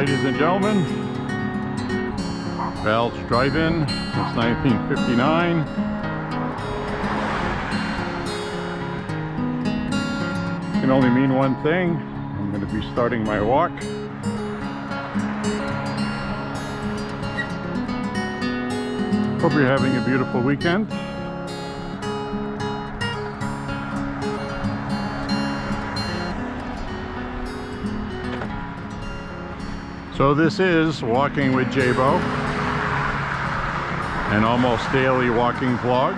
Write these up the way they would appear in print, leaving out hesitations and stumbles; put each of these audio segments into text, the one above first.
ladies and gentlemen. Bell's Drive-In since 1959. Can only mean one thing. I'm going to be starting my walk. Hope you're having a beautiful weekend. So this is Walking with Beau, an almost daily walking vlog.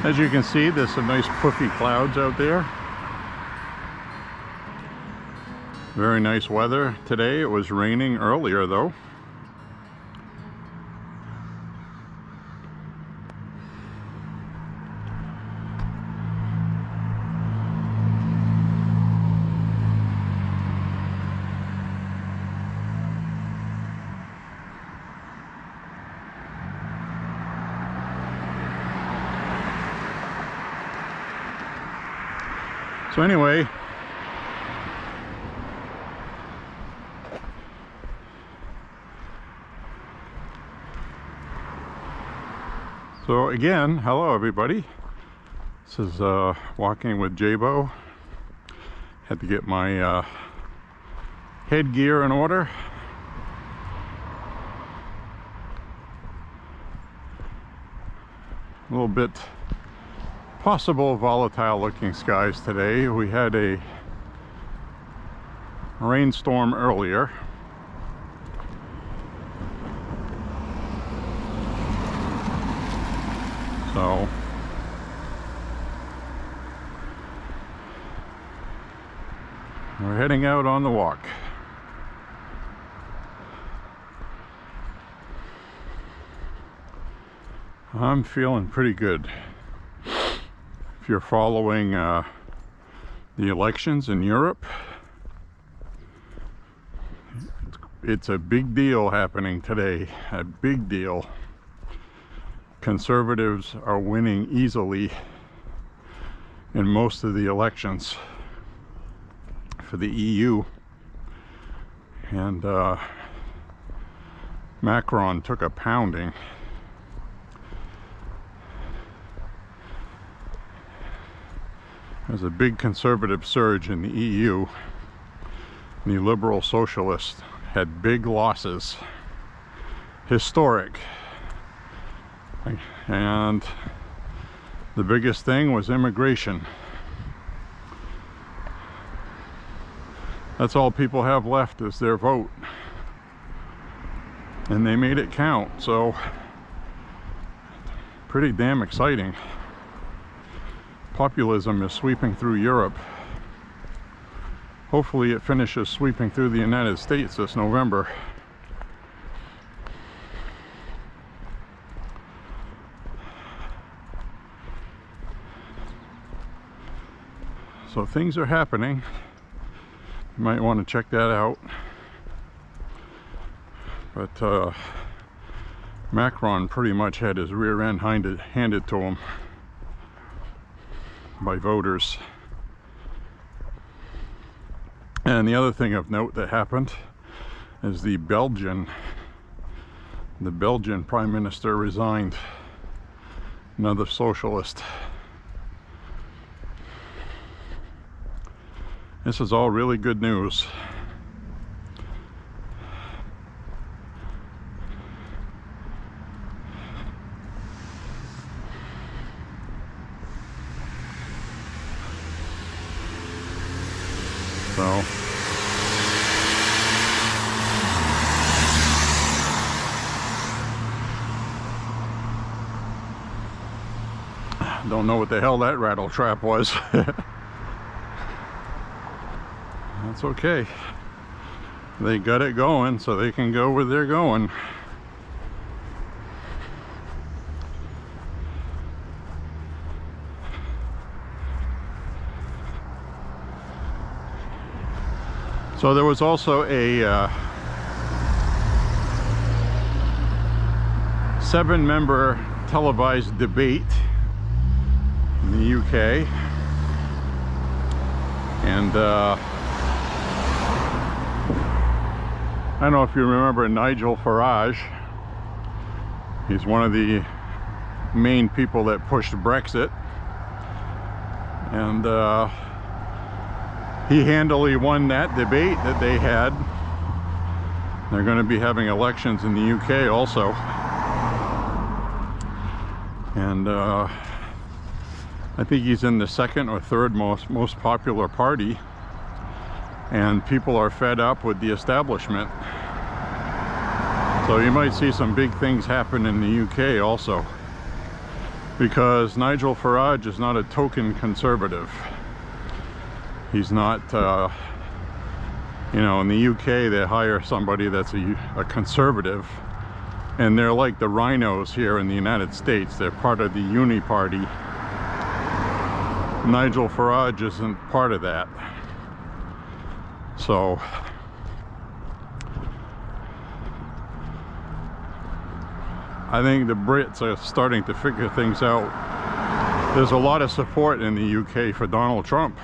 As you can see, there's some nice puffy clouds out there. Very nice weather today. It was raining earlier though. So anyway, so again, hello everybody. This is Walking with Beau. Had to get my headgear in order. A little bit possible volatile looking skies today. We had a rainstorm earlier. So we're heading out on the walk. I'm feeling pretty good. If you're following the elections in Europe, it's a big deal happening today. A big deal. Conservatives are winning easily in most of the elections for the EU, and Macron took a pounding. There's a big conservative surge in the EU. The liberal socialists had big losses, historic. And the biggest thing was immigration. That's all people have left is their vote. And they made it count, so pretty damn exciting. Populism is sweeping through Europe. Hopefully it finishes sweeping through the United States this November. So things are happening. You might want to check that out. But Macron pretty much had his rear end handed to him by voters. And the other thing of note that happened is the Belgian Prime Minister resigned. Another socialist. This is all really good news. So don't know what the hell that rattle trap was. That's okay. They got it going so they can go where they're going. So there was also a 7-member televised debate in the UK. And I don't know if you remember Nigel Farage. He's one of the main people that pushed Brexit. And he handily won that debate that they had. They're going to be having elections in the UK also. And I think he's in the second or third most popular party. And people are fed up with the establishment. So you might see some big things happen in the UK also. Because Nigel Farage is not a token conservative. He's not, you know, in the UK they hire somebody that's a conservative, and they're like the rhinos here in the United States. They're part of the Uni Party. Nigel Farage isn't part of that. So I think the Brits are starting to figure things out. There's a lot of support in the UK for Donald Trump,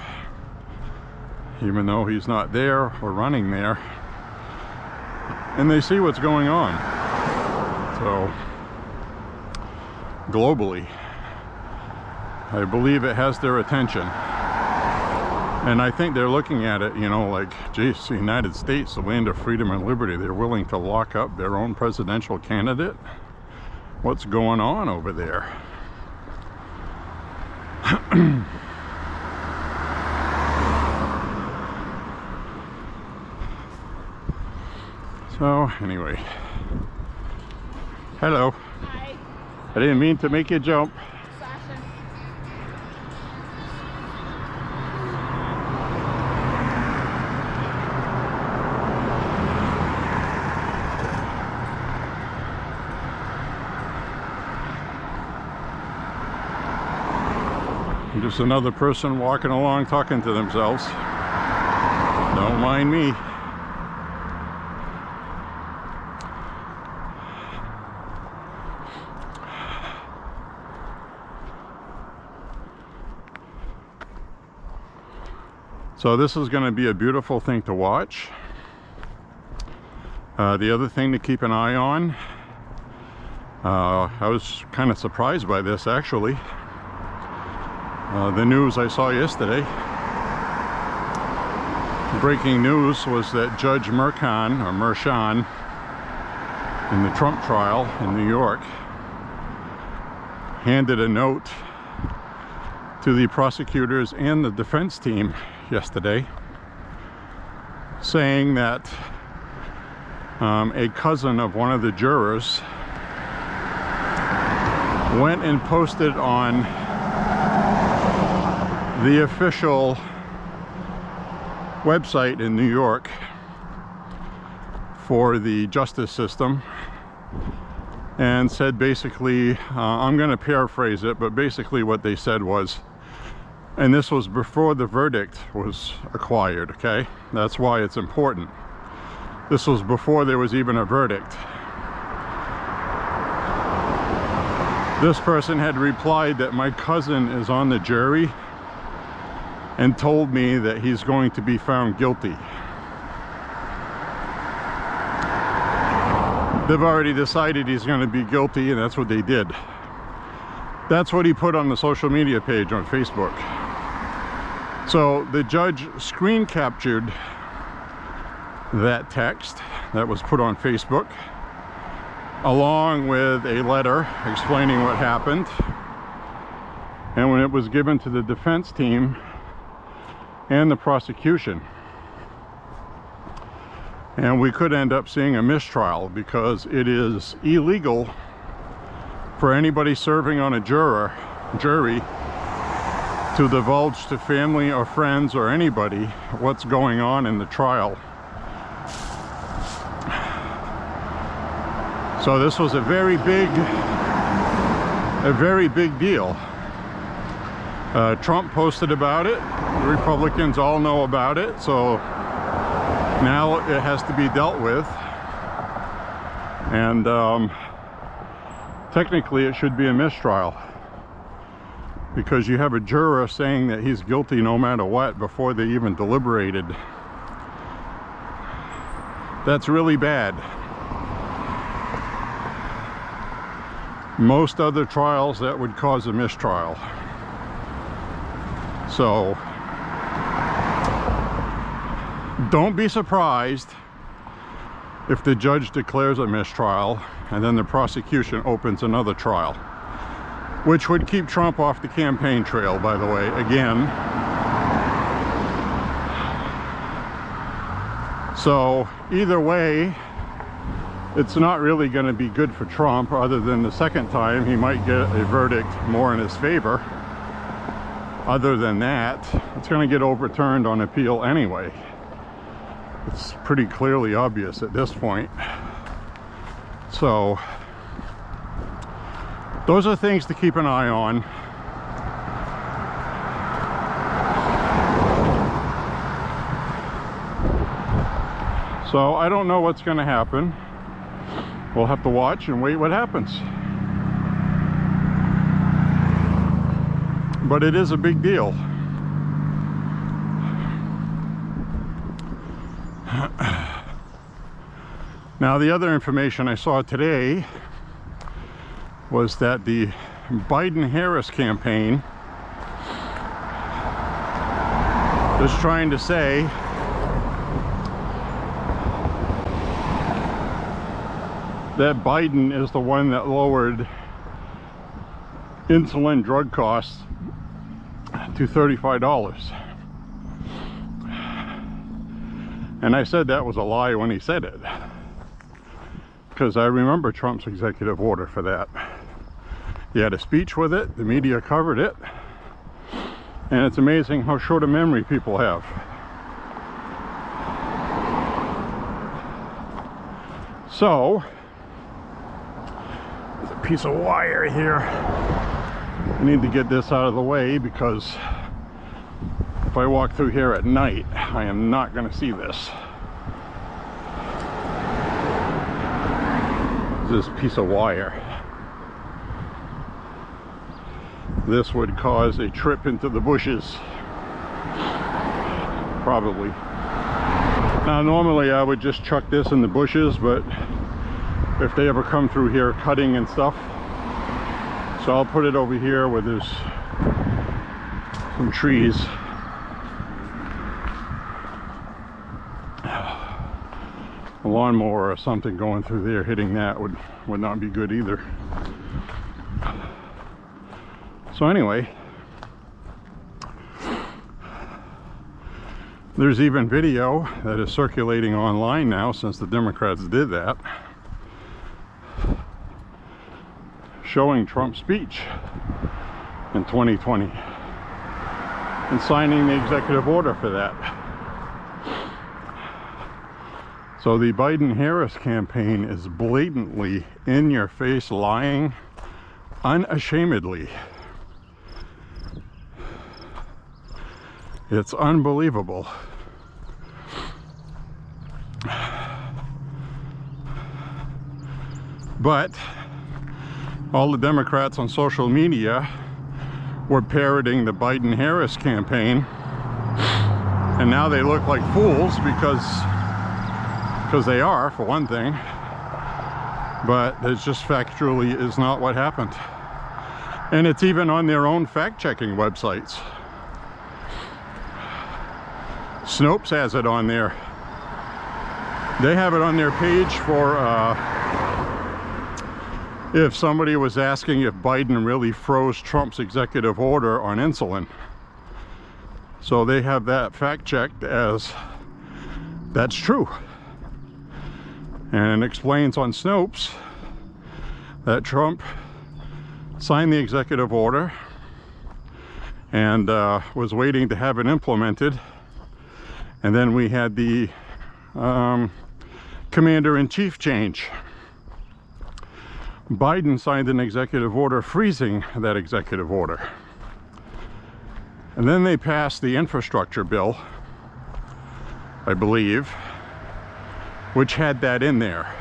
even though he's not there or running there. And they see what's going on. So, globally, I believe it has their attention. And I think they're looking at it, you know, like, geez, the United States, the land of freedom and liberty, they're willing to lock up their own presidential candidate? What's going on over there? So, anyway. Hello. Hi. I didn't mean to make you jump. Sasha. Just another person walking along talking to themselves. Don't mind me. So this is going to be a beautiful thing to watch. The other thing to keep an eye on, I was kind of surprised by this actually. The news I saw yesterday, breaking news, was that Judge Merchan in the Trump trial in New York handed a note to the prosecutors and the defense team yesterday saying that a cousin of one of the jurors went and posted on the official website in New York for the justice system and said basically, I'm going to paraphrase it, but basically what they said was, and this was before the verdict was acquired, okay? That's why it's important. This was before there was even a verdict. This person had replied that my cousin is on the jury and told me that he's going to be found guilty. They've already decided he's going to be guilty, and that's what they did. That's what he put on the social media page on Facebook. So the judge screen captured that text that was put on Facebook, along with a letter explaining what happened. And when it was given to the defense team and the prosecution, and we could end up seeing a mistrial, because it is illegal for anybody serving on a jury to divulge to family or friends or anybody what's going on in the trial. So this was a very big deal. Trump posted about it. The Republicans all know about it, so now it has to be dealt with. And Technically, it should be a mistrial, because you have a juror saying that he's guilty no matter what before they even deliberated. That's really bad. Most other trials, that would cause a mistrial. So don't be surprised if the judge declares a mistrial and then the prosecution opens another trial, which would keep Trump off the campaign trail, by the way, again. So either way, it's not really going to be good for Trump, other than the second time he might get a verdict more in his favor. Other than that, it's going to get overturned on appeal anyway. It's pretty clearly obvious at this point. So those are things to keep an eye on. So I don't know what's going to happen. We'll have to watch and wait what happens. But it is a big deal. Now, the other information I saw today was that the Biden-Harris campaign is trying to say that Biden is the one that lowered insulin drug costs to $35. And I said that was a lie when he said it, because I remember Trump's executive order for that. He had a speech with it, the media covered it, and it's amazing how short a memory people have. So, there's a piece of wire here. I need to get this out of the way, because if I walk through here at night, I am not going to see this. This piece of wire. This would cause a trip into the bushes. Probably. Now, normally I would just chuck this in the bushes, but if they ever come through here cutting and stuff, so I'll put it over here where there's some trees. A lawnmower or something going through there hitting that would not be good either. So anyway, there's even video that is circulating online now, since the Democrats did that, showing Trump's speech in 2020 and signing the executive order for that. So the Biden-Harris campaign is blatantly in your face lying unashamedly. It's unbelievable. But all the Democrats on social media were parroting the Biden-Harris campaign, and now they look like fools because they are, for one thing, but it just factually is not what happened. And it's even on their own fact-checking websites. Snopes has it on there. They have it on their page for if somebody was asking if Biden really froze Trump's executive order on insulin. So they have that fact-checked as that's true. And it explains on Snopes that Trump signed the executive order and was waiting to have it implemented. And then we had the commander-in-chief change. Biden signed an executive order freezing that executive order. And then they passed the infrastructure bill, I believe, which had that in there.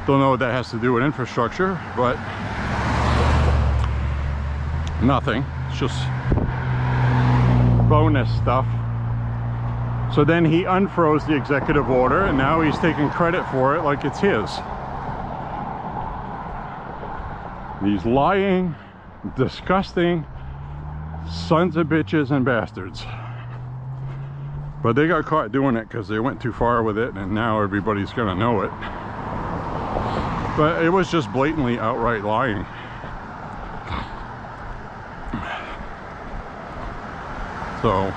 Don't know what that has to do with infrastructure, but nothing. It's just bonus stuff. So then he unfroze the executive order, and now he's taking credit for it like it's his. These lying, disgusting sons of bitches and bastards. But they got caught doing it because they went too far with it, and now everybody's gonna know it. But it was just blatantly outright lying. So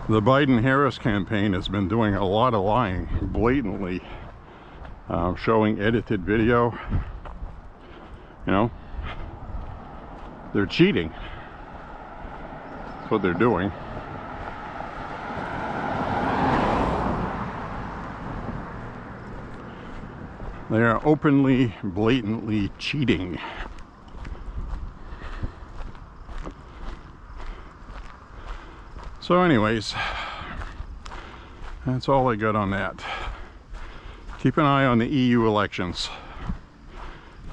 the Biden-Harris campaign has been doing a lot of lying, blatantly, showing edited video. You know, they're cheating. That's what they're doing. They are openly, blatantly cheating. So anyways, that's all I got on that. Keep an eye on the EU elections.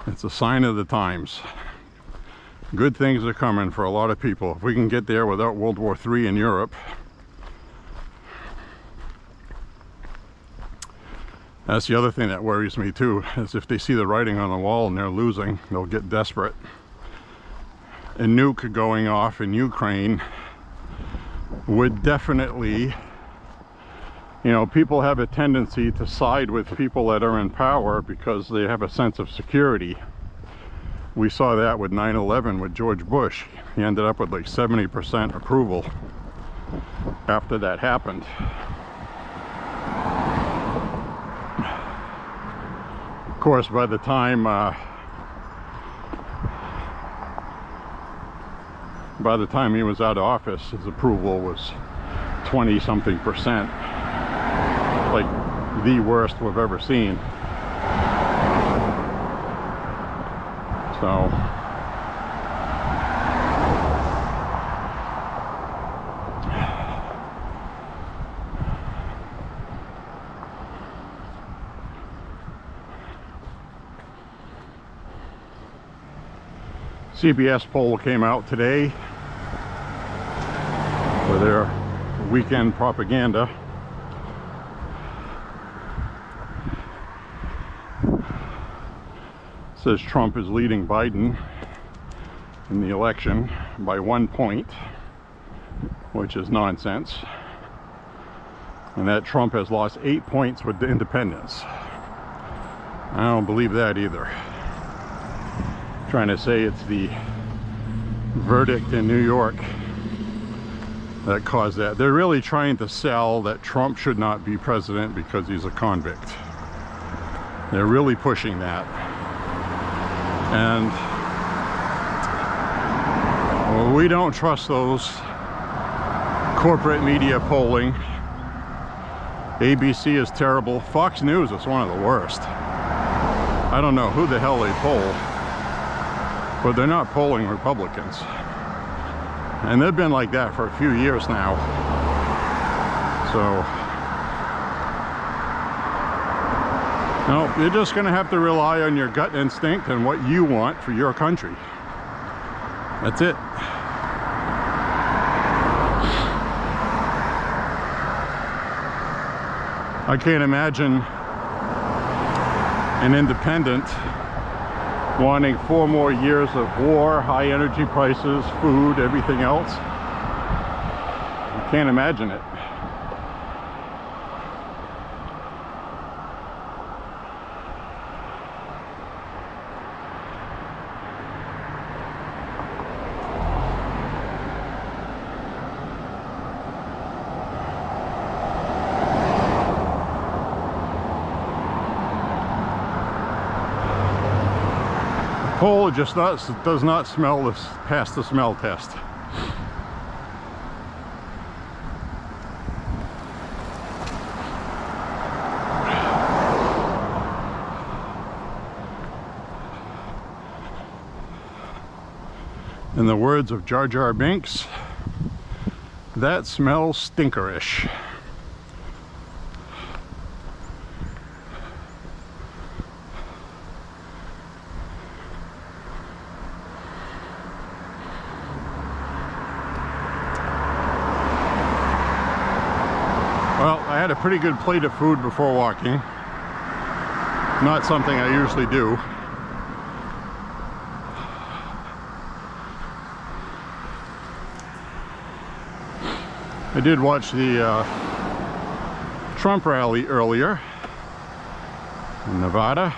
It's a sign of the times. Good things are coming for a lot of people. If we can get there without World War III in Europe. That's the other thing that worries me too, is if they see the writing on the wall and they're losing, they'll get desperate. A nuke going off in Ukraine would definitely, you know, people have a tendency to side with people that are in power because they have a sense of security. We saw that with 9/11 with George Bush. He ended up with like 70% approval after that happened. Of course, by the time he was out of office, his approval was 20-something%. Like the worst we've ever seen. So CBS poll came out today for their weekend propaganda. Says Trump is leading Biden in the election by 1 point, which is nonsense. And that Trump has lost 8 points with the independents. I don't believe that either. Trying to say it's the verdict in New York that caused that. They're really trying to sell that Trump should not be president because he's a convict. They're really pushing that. And well, we don't trust those corporate media polling. ABC is terrible. Fox News is one of the worst. I don't know who the hell they poll, but they're not polling Republicans. And they've been like that for a few years now. So, no, you're just going to have to rely on your gut instinct and what you want for your country. That's it. I can't imagine an independent wanting 4 more years of war, high energy prices, food, everything else. I can't imagine it. Coal just does not smell this past the smell test. In the words of Jar Jar Binks, that smells stinkerish. I had a pretty good plate of food before walking. Not something I usually do. I did watch the Trump rally earlier in Nevada.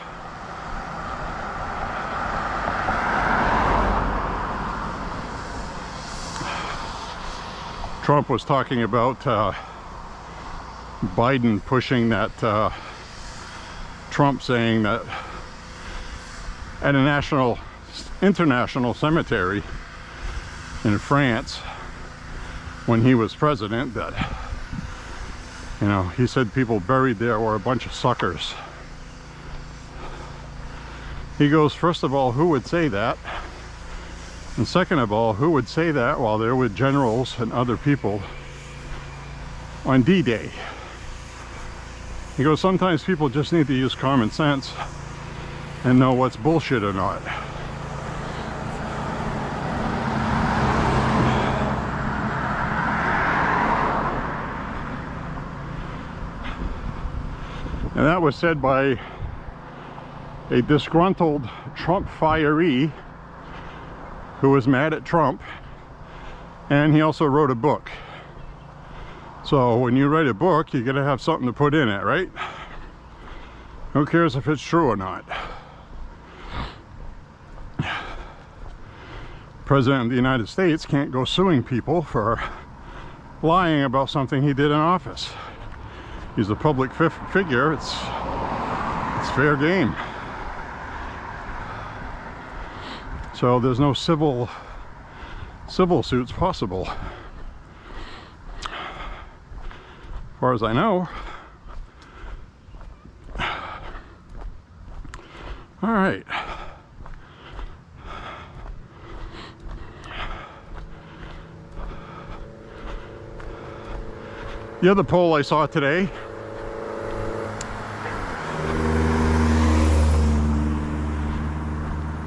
Trump was talking about Biden pushing that, Trump saying that at a international cemetery in France when he was president, that, you know, he said people buried there were a bunch of suckers. He goes, first of all, who would say that? And second of all, who would say that while they're with generals and other people on D-Day? He goes, sometimes people just need to use common sense and know what's bullshit or not. And that was said by a disgruntled Trump firee who was mad at Trump, and he also wrote a book. So when you write a book, you gotta have something to put in it, right? Who cares if it's true or not? President of the United States can't go suing people for lying about something he did in office. He's a public figure. It's fair game. So there's no civil suits possible, as far as I know. All right. The other poll I saw today,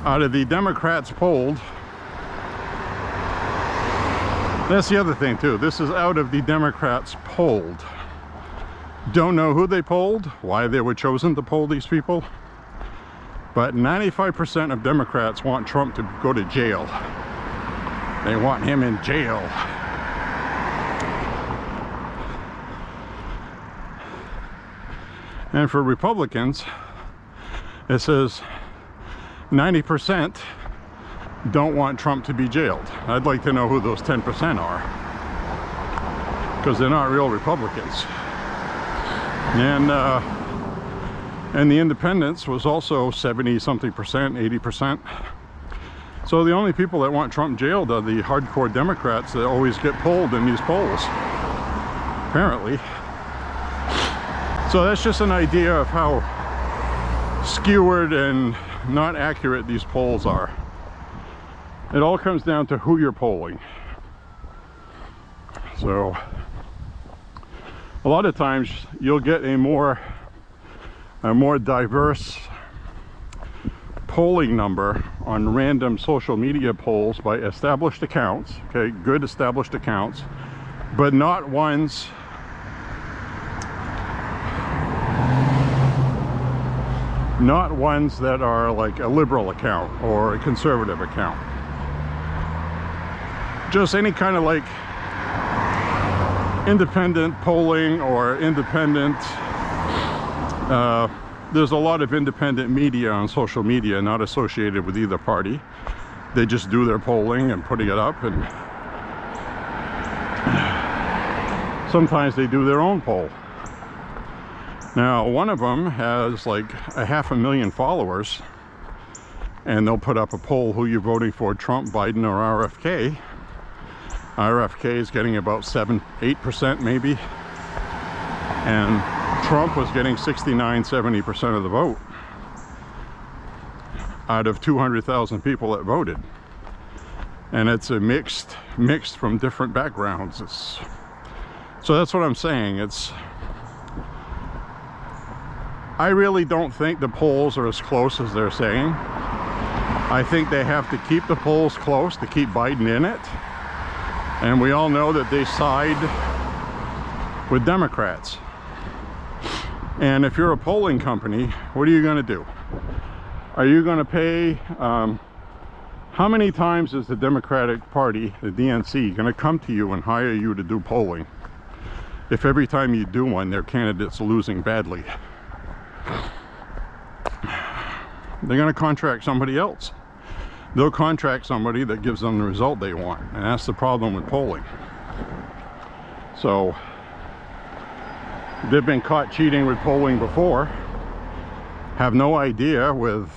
out of the Democrats polled, that's the other thing too, this is out of the Democrats polled. Don't know who they polled, why they were chosen to poll these people, but 95% of Democrats want Trump to go to jail. They want him in jail. And for Republicans, it says 90% don't want Trump to be jailed. I'd like to know who those 10% are, because they're not real Republicans. And the independents was also 70-something percent, 80%. So the only people that want Trump jailed are the hardcore Democrats that always get polled in these polls, apparently. So that's just an idea of how skewered and not accurate these polls are. It all comes down to who you're polling. So a lot of times you'll get a more diverse polling number on random social media polls by established accounts, okay, good established accounts, but not ones that are like a liberal account or a conservative account. Just any kind of like independent polling or independent, there's a lot of independent media on social media not associated with either party. They just do their polling and putting it up, and sometimes they do their own poll. Now, one of them has like 500,000 followers, and they'll put up a poll, who you're voting for, Trump, Biden, or RFK. RFK is getting about 8% maybe, and Trump was getting 69-70% of the vote out of 200,000 people that voted. And it's a mixed from different backgrounds. So that's what I'm saying. I really don't think the polls are as close as they're saying. I think they have to keep the polls close to keep Biden in it. And we all know that they side with Democrats. And if you're a polling company, what are you going to do? Are you going to pay, how many times is the Democratic Party, the DNC, going to come to you and hire you to do polling if every time you do one, their candidate's losing badly? They're going to contract somebody else. They'll contract somebody that gives them the result they want, and that's the problem with polling. So they've been caught cheating with polling before, have no idea with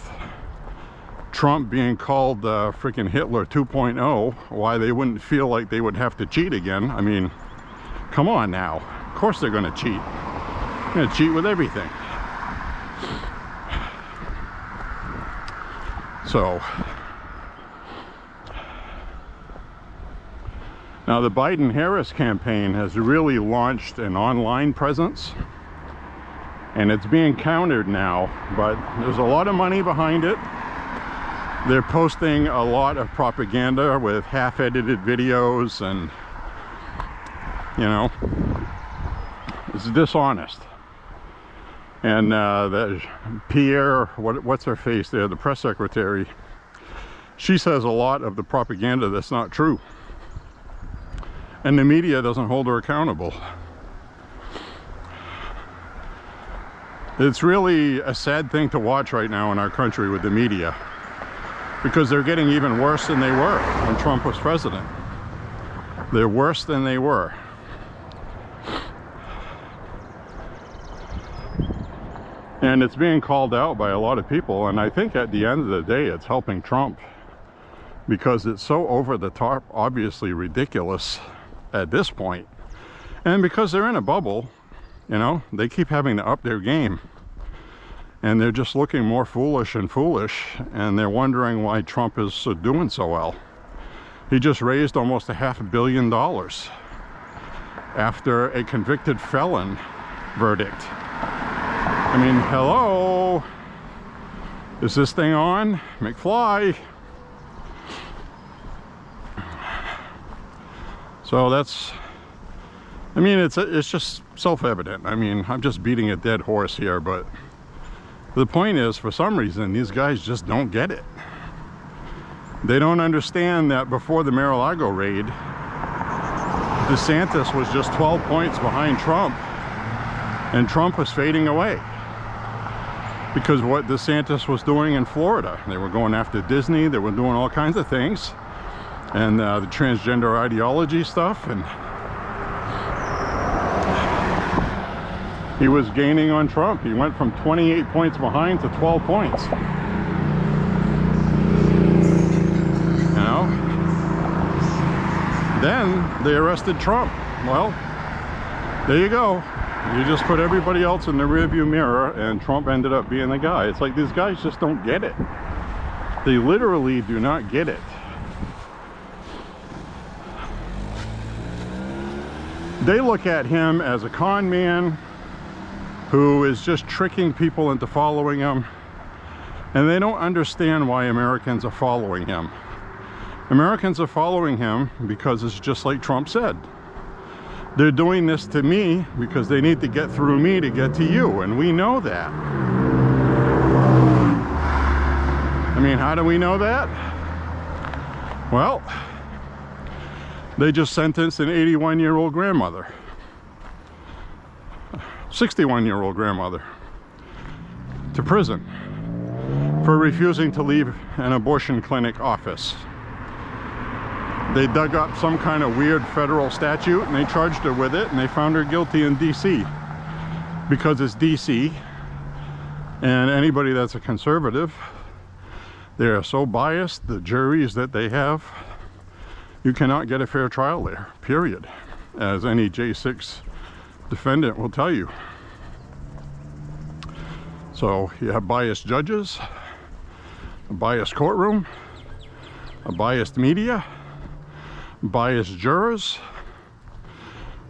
Trump being called freaking Hitler 2.0 why they wouldn't feel like they would have to cheat again. I mean, come on now. Of course they're going to cheat. They're going to cheat with everything. So now the Biden-Harris campaign has really launched an online presence, and it's being countered now, but there's a lot of money behind it. They're posting a lot of propaganda with half-edited videos, and you know, it's dishonest. And that Pierre, what's her face there, the press secretary, she says a lot of the propaganda that's not true. And the media doesn't hold her accountable. It's really a sad thing to watch right now in our country with the media, because they're getting even worse than they were when Trump was president. They're worse than they were. And it's being called out by a lot of people, and I think at the end of the day it's helping Trump, because it's so over the top, obviously ridiculous at this point. And because they're in a bubble, you know, they keep having to up their game, and they're just looking more foolish and foolish, and they're wondering why Trump is doing so well. He just raised almost $500 million after a convicted felon verdict. I mean, hello, is this thing on? McFly. So that's, I mean, it's just self-evident. I mean, I'm just beating a dead horse here, but the point is, for some reason, these guys just don't get it. They don't understand that before the Mar-a-Lago raid, DeSantis was just 12 points behind Trump, and Trump was fading away. Because what DeSantis was doing in Florida, they were going after Disney, they were doing all kinds of things, and the transgender ideology stuff, and he was gaining on Trump. He went from 28 points behind to 12 points. You know? Then they arrested Trump. Well, there you go. You just put everybody else in the rearview mirror, and Trump ended up being the guy. It's like these guys just don't get it. They literally do not get it. They look at him as a con man who is just tricking people into following him, and they don't understand why Americans are following him. Americans are following him because it's just like Trump said. They're doing this to me because they need to get through me to get to you, and we know that. I mean, how do we know that? Well, they just sentenced an 81-year-old grandmother, 61-year-old grandmother, to prison for refusing to leave an abortion clinic office. They dug up some kind of weird federal statute and they charged her with it, and they found her guilty in DC because it's DC, and anybody that's a conservative, they are so biased, the juries that they have, you cannot get a fair trial there, period, as any J6 defendant will tell you. So you have biased judges, a biased courtroom, a biased media, biased jurors,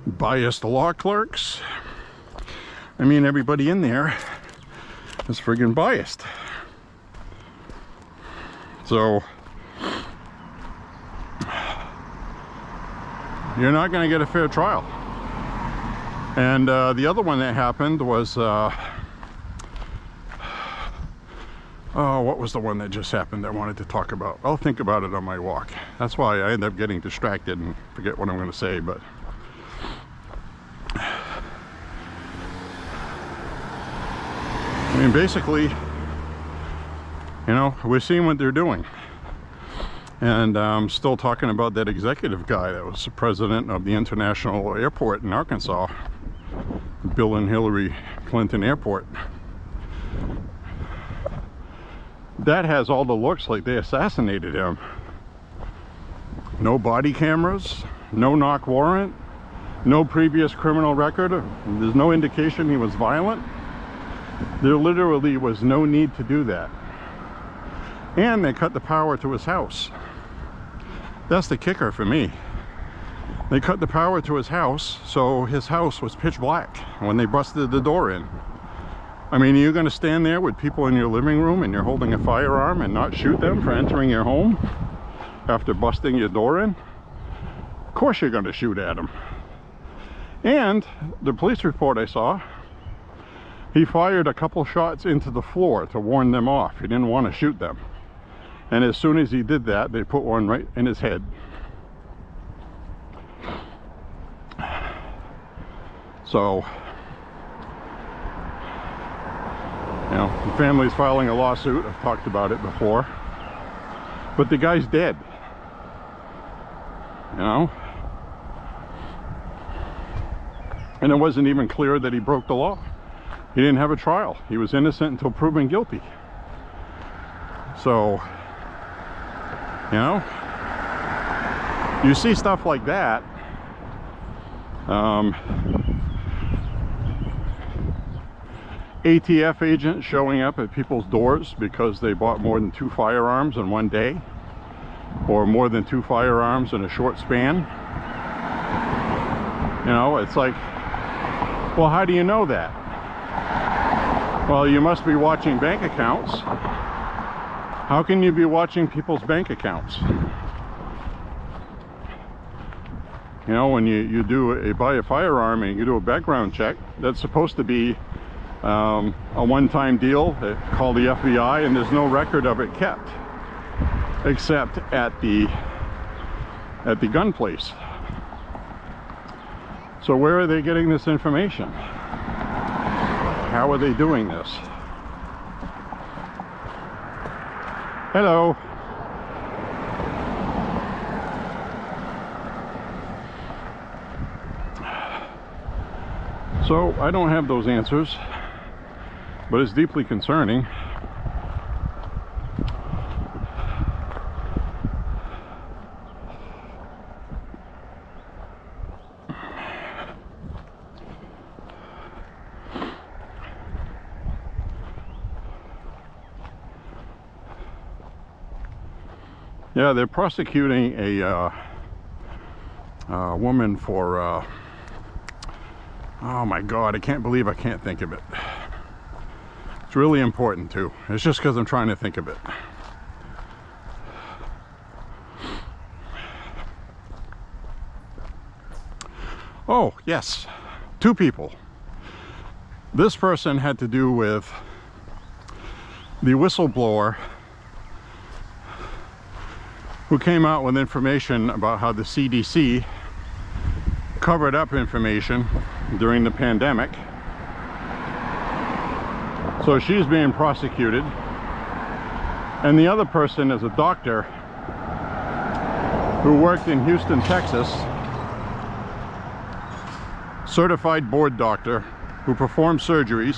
biased law clerks. I mean, everybody in there is friggin' biased. So you're not going to get a fair trial. And the other one that happened was, oh, what was the one that just happened I wanted to talk about? I'll think about it on my walk. That's why I end up getting distracted and forget what I'm going to say, but I mean, basically, you know, we're seeing what they're doing. And I'm still talking about that executive guy that was the president of the international airport in Arkansas, Bill and Hillary Clinton Airport. That has all the looks like they assassinated him. No body cameras, no knock warrant, no previous criminal record. There's no indication he was violent. There literally was no need to do that. And they cut the power to his house. That's the kicker for me. They cut the power to his house, so his house was pitch black when they busted the door in. I mean, are you going to stand there with people in your living room and you're holding a firearm and not shoot them for entering your home after busting your door in? Of course you're going to shoot at them. And the police report I saw, he fired a couple shots into the floor to warn them off. He didn't want to shoot them. And as soon as he did that, they put one right in his head. So, you know, the family's filing a lawsuit. I've talked about it before. But the guy's dead. You know? And it wasn't even clear that he broke the law. He didn't have a trial. He was innocent until proven guilty. So, you know, you see stuff like that. ATF agents showing up at people's doors because they bought more than 2 firearms in one day, or more than 2 firearms in a short span. You know, it's like, well, how do you know that? Well, you must be watching bank accounts. How can you be watching people's bank accounts? You know, when you buy a firearm and you do a background check, that's supposed to be a one-time deal called the FBI, and there's no record of it kept except at the gun place. So where are they getting this information? How are they doing this? Hello. So I don't have those answers, but it's deeply concerning. Yeah, they're prosecuting a woman for, oh my God, I can't believe I can't think of it. It's really important too. It's just because I'm trying to think of it. Oh, yes, 2 people. This person had to do with the whistleblower who came out with information about how the CDC covered up information during the pandemic. So she's being prosecuted. And the other person is a doctor who worked in Houston, Texas, certified board doctor who performed surgeries,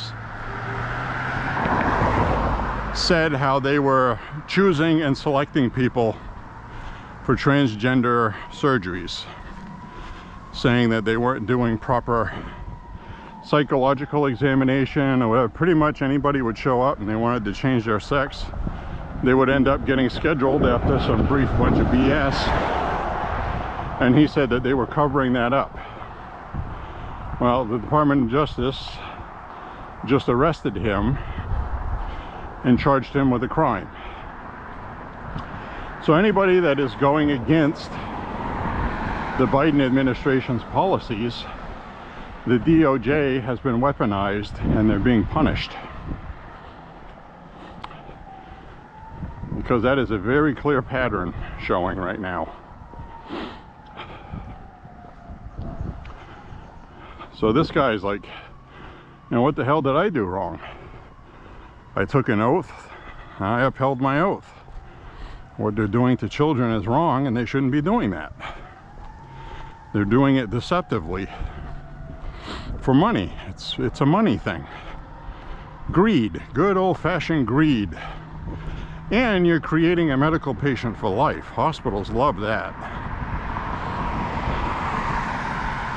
said how they were choosing and selecting people for transgender surgeries, saying that they weren't doing proper psychological examination or whatever. Pretty much anybody would show up and they wanted to change their sex, they would end up getting scheduled after some brief bunch of BS. And he said that they were covering that up. Well, the Department of Justice just arrested him and charged him with a crime. So anybody that is going against the Biden administration's policies the DOJ has been weaponized and they're being punished. Because that is a very clear pattern showing right now. So this guy's like, you know, what the hell did I do wrong? I took an oath, I upheld my oath. What they're doing to children is wrong and they shouldn't be doing that. They're doing it deceptively for money. It's a money thing. Greed, good old-fashioned greed. And you're creating a medical patient for life. Hospitals love that.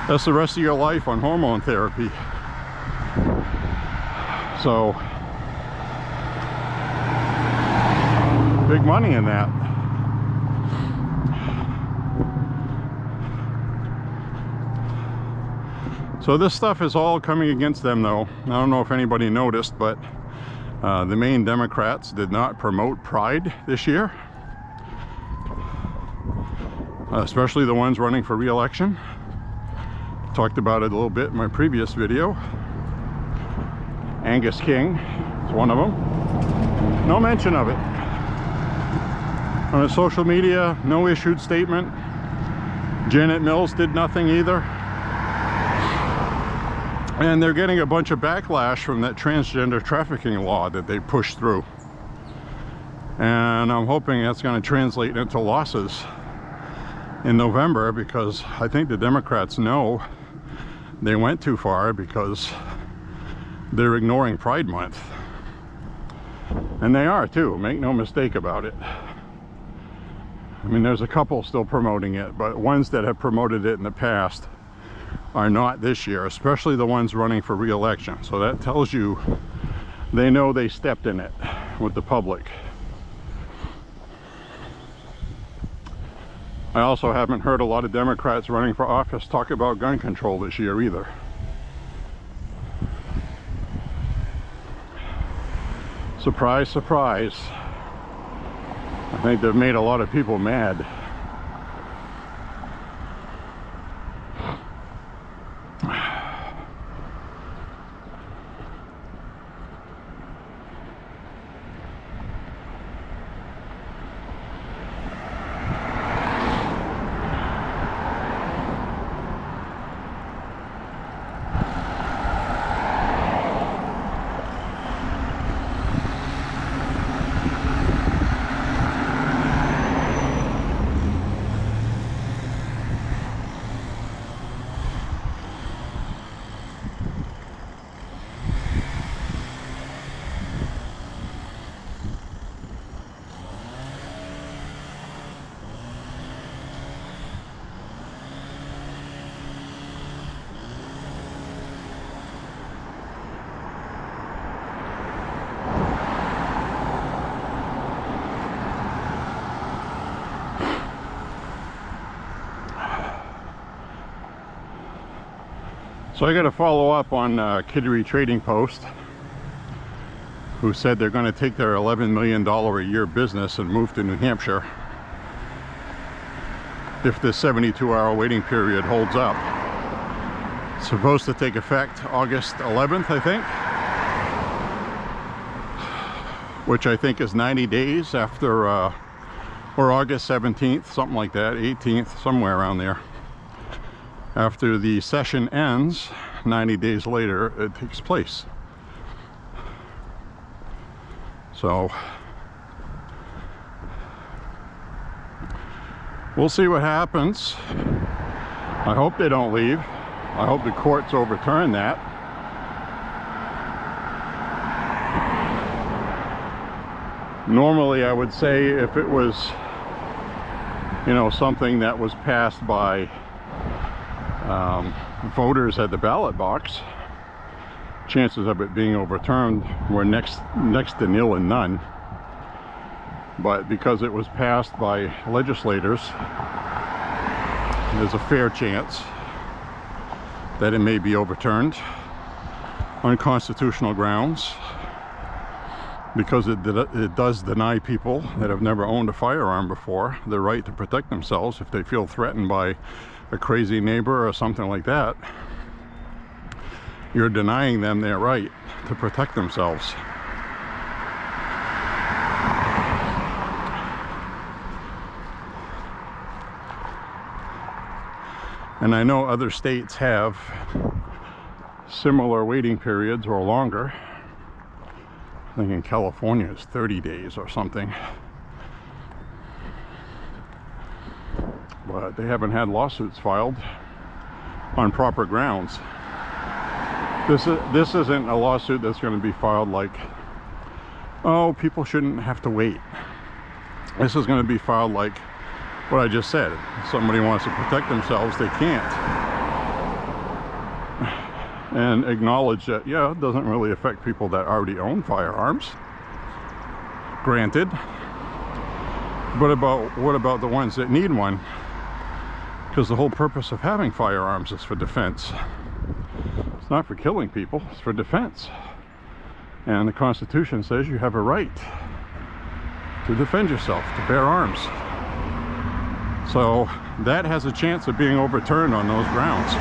That's the rest of your life on hormone therapy. So, big money in that. So this stuff is all coming against them, though. I don't know if anybody noticed, but the main Democrats did not promote Pride this year, especially the ones running for re-election. Talked about it a little bit in my previous video. Angus King is one of them. No mention of it. On social media, no issued statement. Janet Mills did nothing either. And they're getting a bunch of backlash from that transgender trafficking law that they pushed through. And I'm hoping that's going to translate into losses in November, because I think the Democrats know they went too far, because they're ignoring Pride Month. And they are too, make no mistake about it. I mean, there's a couple still promoting it, but ones that have promoted it in the past are not this year, especially the ones running for re-election. So that tells you they know they stepped in it with the public. I also haven't heard a lot of Democrats running for office talk about gun control this year either. Surprise, surprise. I think they've made a lot of people mad. So I got to follow up on Kittery Trading Post, who said they're going to take their $11 million a year business and move to New Hampshire if this 72-hour waiting period holds up. It's supposed to take effect August 11th, I think, which I think is 90 days after, or August 17th, something like that, 18th, somewhere around there. After the session ends, 90 days later, it takes place. So, we'll see what happens. I hope they don't leave. I hope the courts overturn that. Normally, I would say if it was, you know, something that was passed by voters at the ballot box, chances of it being overturned were next to nil and none. But because it was passed by legislators, there's a fair chance that it may be overturned on constitutional grounds, because it does deny people that have never owned a firearm before the right to protect themselves if they feel threatened by a crazy neighbor or something like that. you're denying them their right to protect themselves. And I know other states have similar waiting periods or longer. I think in California it's 30 days or something. But they haven't had lawsuits filed on proper grounds. This isn't a lawsuit that's going to be filed like, oh, people shouldn't have to wait. This is going to be filed like what I just said. If somebody wants to protect themselves, they can't. And acknowledge that, yeah, it doesn't really affect people that already own firearms. Granted. But what about the ones that need one? Because the whole purpose of having firearms is for defense. It's not for killing people, it's for defense. And the Constitution says you have a right to defend yourself, to bear arms. So that has a chance of being overturned on those grounds.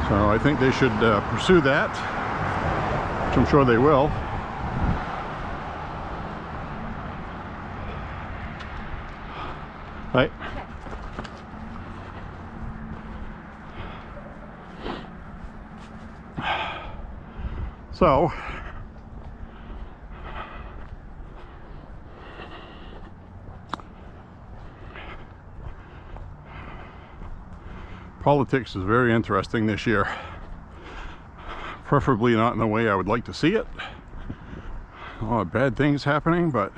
So I think they should pursue that, which I'm sure they will. Right. So politics is very interesting this year. Preferably not in the way I would like to see it. A lot of bad things happening, but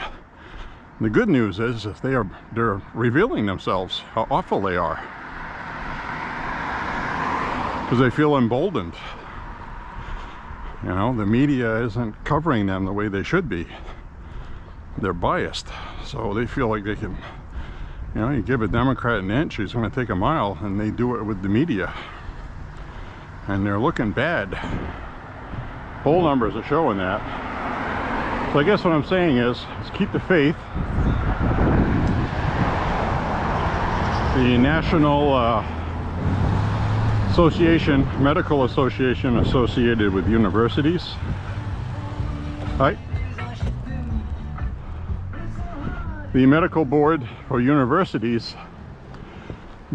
the good news is that they're revealing themselves, how awful they are. Because they feel emboldened. You know, the media isn't covering them the way they should be. They're biased. So they feel like they can, you know, you give a Democrat an inch, he's going to take a mile, and they do it with the media. And they're looking bad. Poll numbers are showing that. So I guess what I'm saying is keep the faith. The National Association, Medical Association associated with universities. Right? The Medical Board for Universities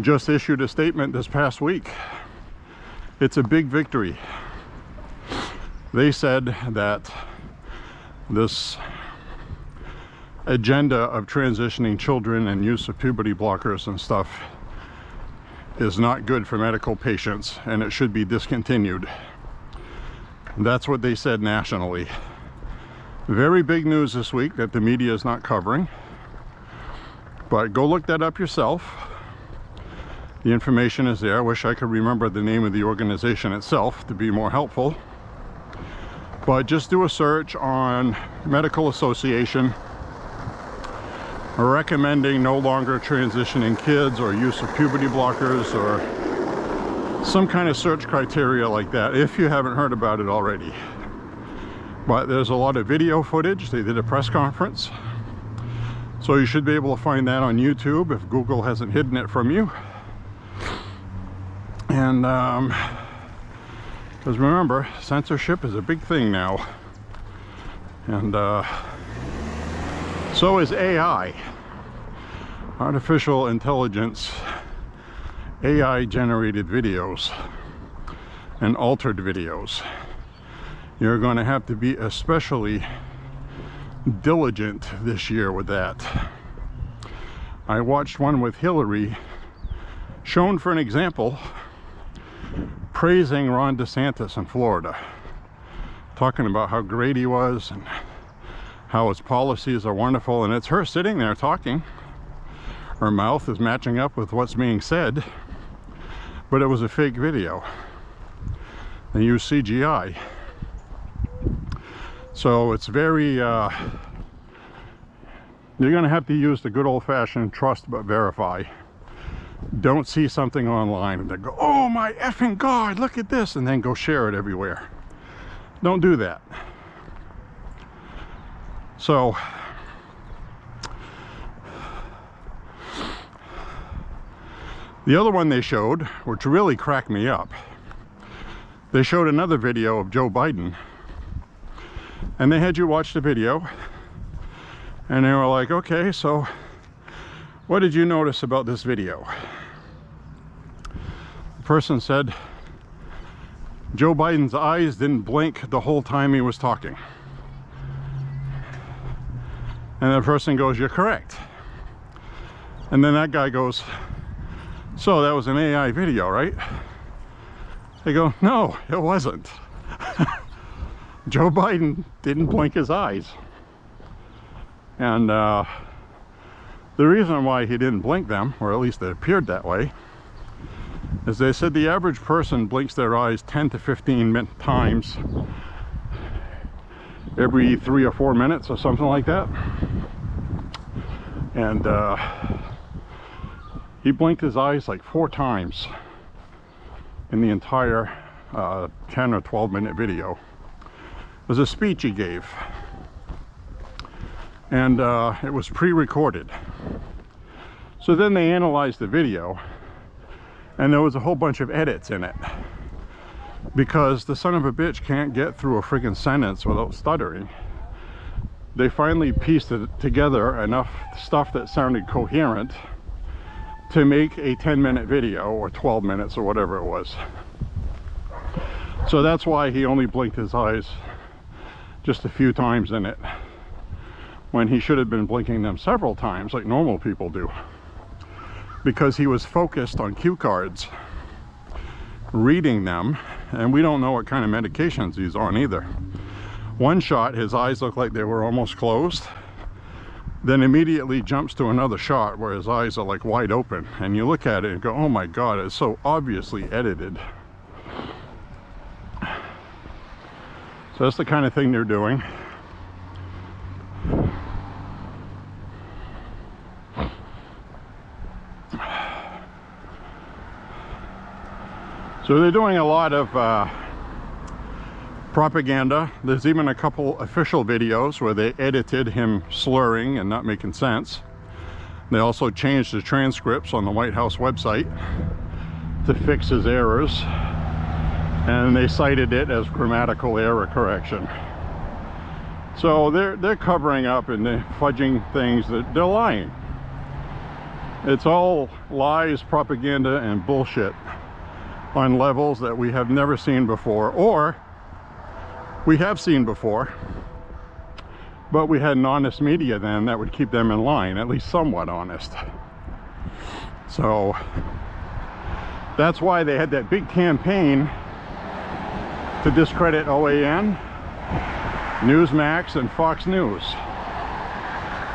just issued a statement this past week. It's a big victory. They said that this agenda of transitioning children and use of puberty blockers and stuff is not good for medical patients and it should be discontinued. That's what they said nationally. Very big news this week that the media is not covering, but go look that up yourself. The information is there. I wish I could remember the name of the organization itself to be more helpful. But just do a search on Medical Association recommending no longer transitioning kids or use of puberty blockers or some kind of search criteria like that, if you haven't heard about it already. But there's a lot of video footage. They did a press conference. So you should be able to find that on YouTube if Google hasn't hidden it from you. And because remember, censorship is a big thing now. And so is AI. Artificial intelligence, AI generated videos and altered videos. You're going to have to be especially diligent this year with that. I watched one with Hillary, shown for an example, praising Ron DeSantis in Florida, talking about how great he was and how his policies are wonderful, and it's her sitting there talking. Her mouth is matching up with what's being said, but it was a fake video. They used CGI. So it's very, you're going to have to use the good old-fashioned trust but verify. Don't see something online and then go, oh my effing God, look at this, and then go share it everywhere. Don't do that. So The other one they showed, which really cracked me up, they showed another video of Joe Biden, and they had you watch the video, and they were like, okay, so what did you notice about this video? The person said Joe Biden's eyes didn't blink the whole time he was talking. And the person goes, you're correct. And then that guy goes, so that was an AI video, right? They go, no, it wasn't. Joe Biden didn't blink his eyes. And the reason why he didn't blink them, or at least it appeared that way, is they said the average person blinks their eyes 10 to 15 times every 3 or 4 minutes or something like that. And he blinked his eyes like 4 times in the entire 10 or 12 minute video. It was a speech he gave, and it was pre-recorded. So then they analyzed the video, and there was a whole bunch of edits in it, because the son of a bitch can't get through a friggin' sentence without stuttering. They finally pieced it together enough stuff that sounded coherent to make a 10-minute video, or 12 minutes, or whatever it was. So that's why he only blinked his eyes just a few times in it, when he should have been blinking them several times like normal people do, because he was focused on cue cards, reading them, and we don't know what kind of medications he's on either. One shot, his eyes looked like they were almost closed, then immediately jumps to another shot where his eyes are like wide open, and you look at it and go, oh my god, it's so obviously edited. So that's the kind of thing they're doing. So they're doing a lot of propaganda. There's even a couple official videos where they edited him slurring and not making sense. They also changed the transcripts on the White House website to fix his errors, and they cited it as grammatical error correction. So they're covering up and they're fudging things. That they're lying. It's all lies, propaganda, and bullshit on levels that we have never seen before, or we have seen before, but we had an honest media then that would keep them in line, at least somewhat honest. So that's why they had that big campaign to discredit OAN, Newsmax, and Fox News.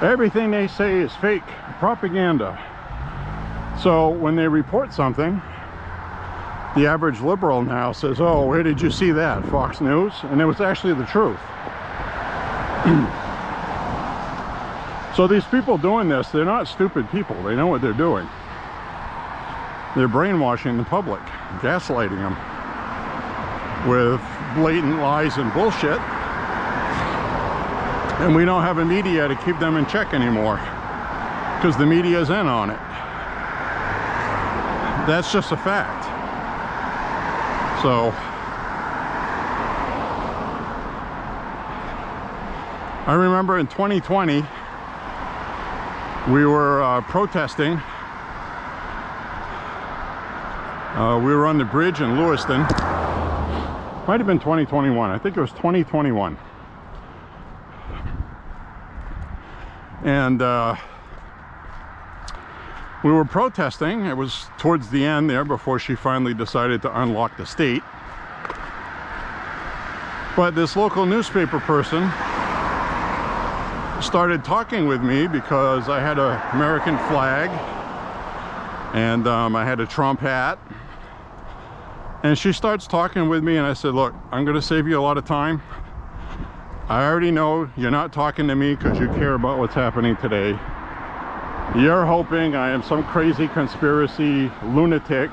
Everything they say is fake propaganda. So when they report something, the average liberal now says, oh, where did you see that? Fox News? And it was actually the truth. So these people doing this, they're not stupid people. They know what they're doing. They're brainwashing the public, gaslighting them with blatant lies and bullshit. And we don't have a media to keep them in check anymore, because the media's in on it. That's just a fact. So I remember in 2020 we were protesting. We were on the bridge in Lewiston. Might have been 2021. I think it was 2021. And we were protesting. It was towards the end there, before she finally decided to unlock the state. But this local newspaper person started talking with me because I had an American flag, and I had a Trump hat. And she starts talking with me, and I said, look, I'm going to save you a lot of time. I already know you're not talking to me because you care about what's happening today. You're hoping I am some crazy conspiracy lunatic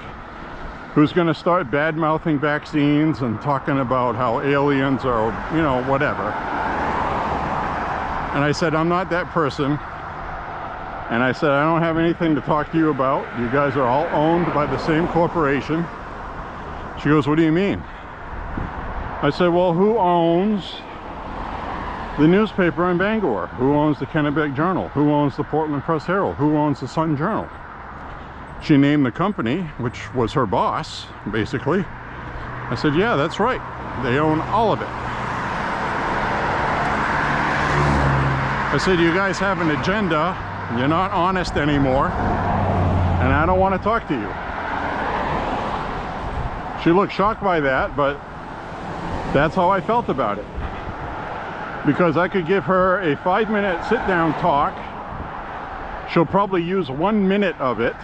who's going to start bad-mouthing vaccines and talking about how aliens are, you know, whatever. And I said, I'm not that person, And I said, I don't have anything to talk to you about. You guys are all owned by the same corporation. She goes, what do you mean? I said, well, who owns the newspaper in Bangor? Who owns the Kennebec Journal? Who owns the Portland Press Herald? Who owns the Sun Journal? She named the company, which was her boss, basically. I said, yeah, that's right. They own all of it. I said, you guys have an agenda. You're not honest anymore. And I don't want to talk to you. She looked shocked by that, but that's how I felt about it. Because I could give her a 5-minute sit-down talk. She'll probably use 1 minute of it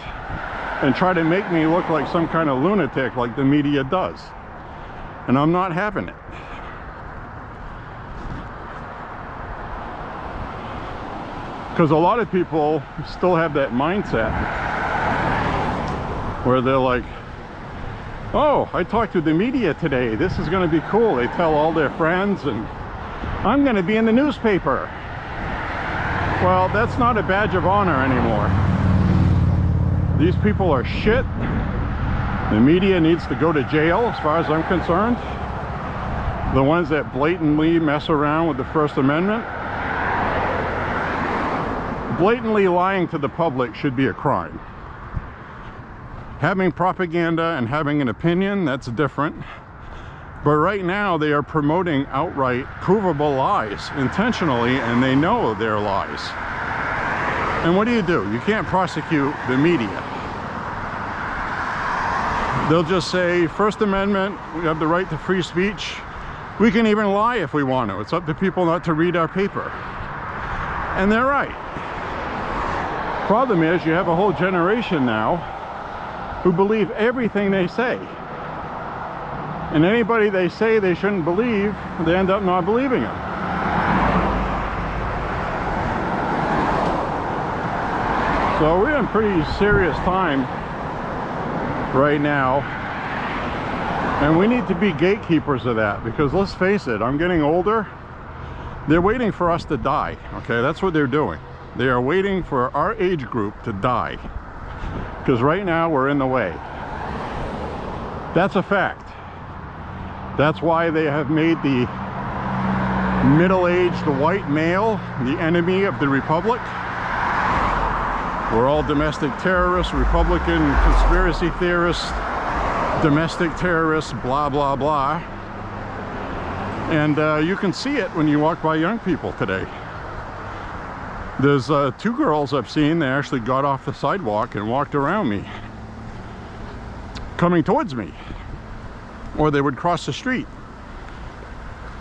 and try to make me look like some kind of lunatic like the media does. And I'm not having it. Because a lot of people still have that mindset where they're like, oh, I talked to the media today. This is going to be cool. They tell all their friends, and I'm going to be in the newspaper. Well, that's not a badge of honor anymore. These people are shit. The media needs to go to jail, as far as I'm concerned. The ones that blatantly mess around with the First Amendment. Blatantly lying to the public should be a crime. Having propaganda and having an opinion, that's different. But right now they are promoting outright provable lies intentionally, and they know they're lies. And what do? You can't prosecute the media. They'll just say, First Amendment, we have the right to free speech. We can even lie if we want to. It's up to people not to read our paper. And they're right. Problem is, you have a whole generation now who believe everything they say. And anybody they say they shouldn't believe, they end up not believing them. So we're in pretty serious time right now. And we need to be gatekeepers of that, because let's face it, I'm getting older. They're waiting for us to die, okay? That's what they're doing. They are waiting for our age group to die. Because right now we're in the way. That's a fact. That's why they have made the middle-aged white male the enemy of the Republic. We're all domestic terrorists, Republican conspiracy theorists, domestic terrorists, blah, blah, blah. And you can see it when you walk by young people today. There's 2 girls I've seen, they actually got off the sidewalk and walked around me, coming towards me. Or they would cross the street.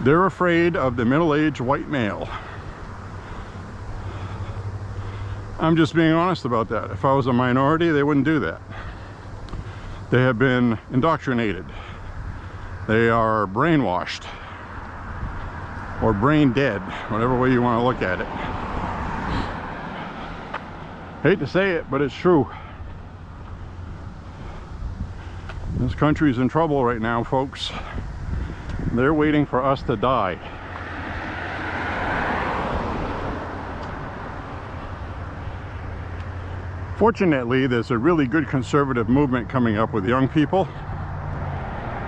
They're afraid of the middle-aged white male. I'm just being honest about that. If I was a minority, they wouldn't do that. They have been indoctrinated. They are brainwashed. Or brain dead, whatever way you want to look at it. Hate to say it, but it's true. This country's in trouble right now, folks. They're waiting for us to die. Fortunately, there's a really good conservative movement coming up with young people.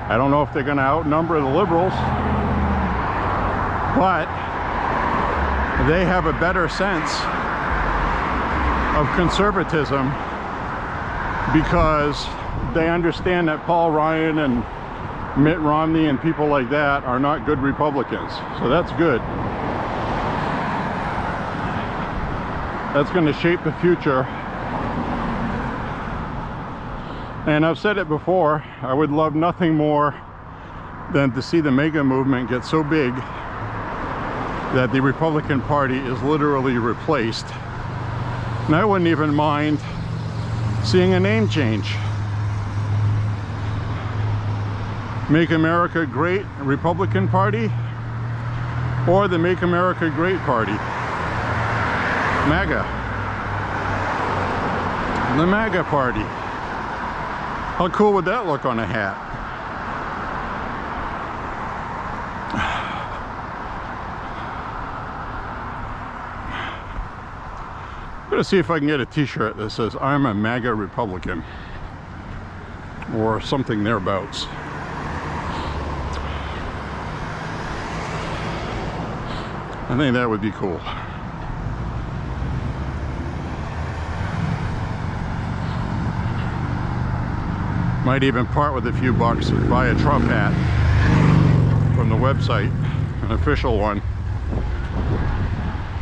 I don't know if they're going to outnumber the liberals, but they have a better sense of conservatism because they understand that Paul Ryan and Mitt Romney and people like that are not good Republicans. So that's good. That's going to shape the future. And I've said it before, I would love nothing more than to see the MAGA movement get so big that the Republican Party is literally replaced. And I wouldn't even mind seeing a name change. Make America Great Republican Party, or the Make America Great Party. MAGA. The MAGA Party. How cool would that look on a hat? gonna see if I can get a t-shirt that says I'm a MAGA Republican or something thereabouts. I think that would be cool. Might even part with a few bucks and buy a Trump hat from the website, an official one,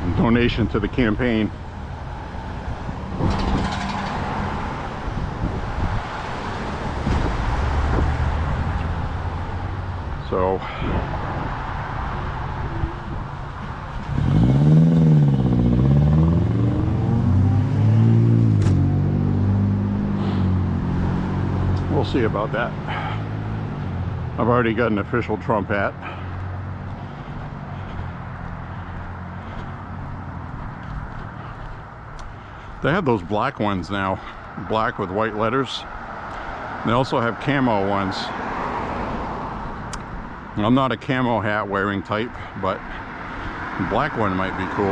a donation to the campaign. So we'll see about that. I've already got an official Trump hat. They have those black ones now, black with white letters. They also have camo ones. I'm not a camo hat wearing type, but the black one might be cool.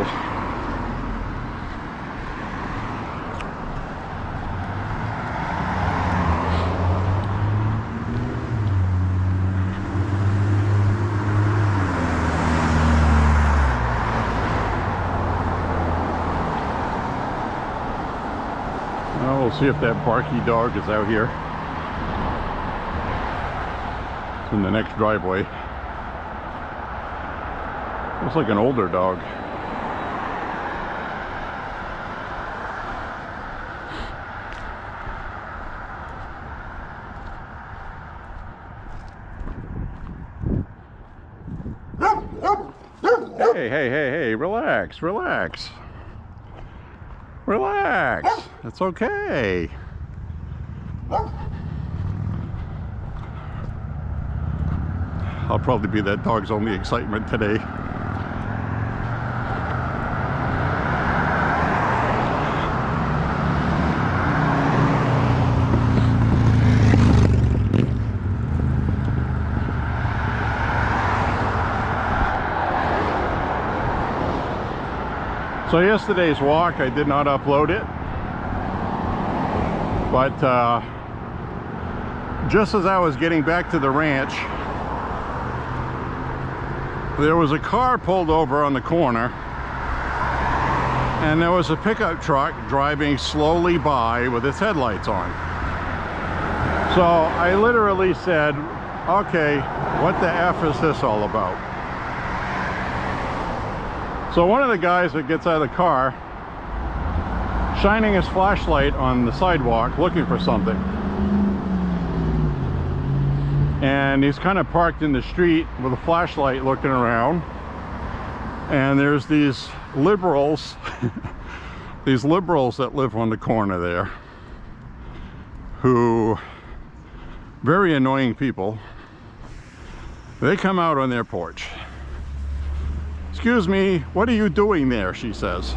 Well, we'll see if that barky dog is out here. It's in the next driveway. Looks like an older dog. Hey, relax, relax. Relax, it's okay. I'll probably be that dog's only excitement today. So yesterday's walk, I did not upload it, but just as I was getting back to the ranch, there was a car pulled over on the corner, and there was a pickup truck driving slowly by with its headlights on. So I literally said, okay, what the F is this all about? So one of the guys that gets out of the car, shining his flashlight on the sidewalk looking for something. And he's kind of parked in the street with a flashlight looking around. And there's these liberals, these liberals that live on the corner there, who, very annoying people, they come out on their porch. "Excuse me, what are you doing there?" she says.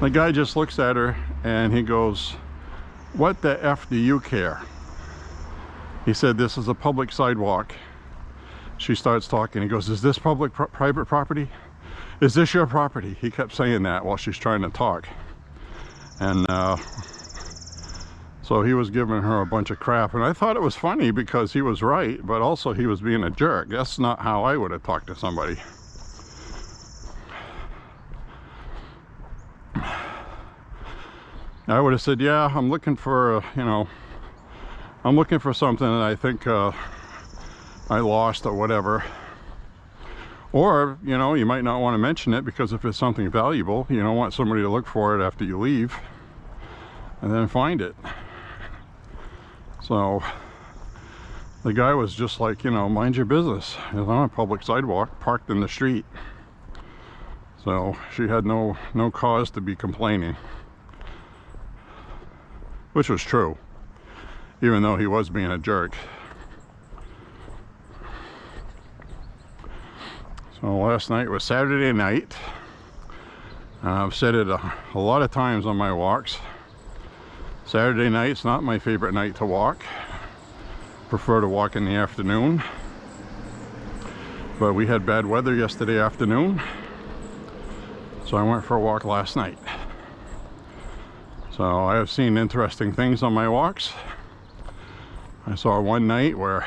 The guy just looks at her and he goes, "What the F do you care?" He said, "This is a public sidewalk." She starts talking. He goes, "Is this private property? Is this your property?" He kept saying that while she's trying to talk. And so he was giving her a bunch of crap. And I thought it was funny because he was right, but also he was being a jerk. That's not how I would have talked to somebody. I would have said, "Yeah, I'm looking for, I'm looking for something that I think I lost or whatever." Or, you might not want to mention it because if it's something valuable, you don't want somebody to look for it after you leave and then find it. So the guy was just like, mind your business. It's on a public sidewalk, parked in the street. So she had no cause to be complaining. Which was true, even though he was being a jerk. So last night was Saturday night. I've said it a lot of times on my walks. Saturday night's not my favorite night to walk. Prefer to walk in the afternoon. But we had bad weather yesterday afternoon, so I went for a walk last night. So I have seen interesting things on my walks. I saw one night where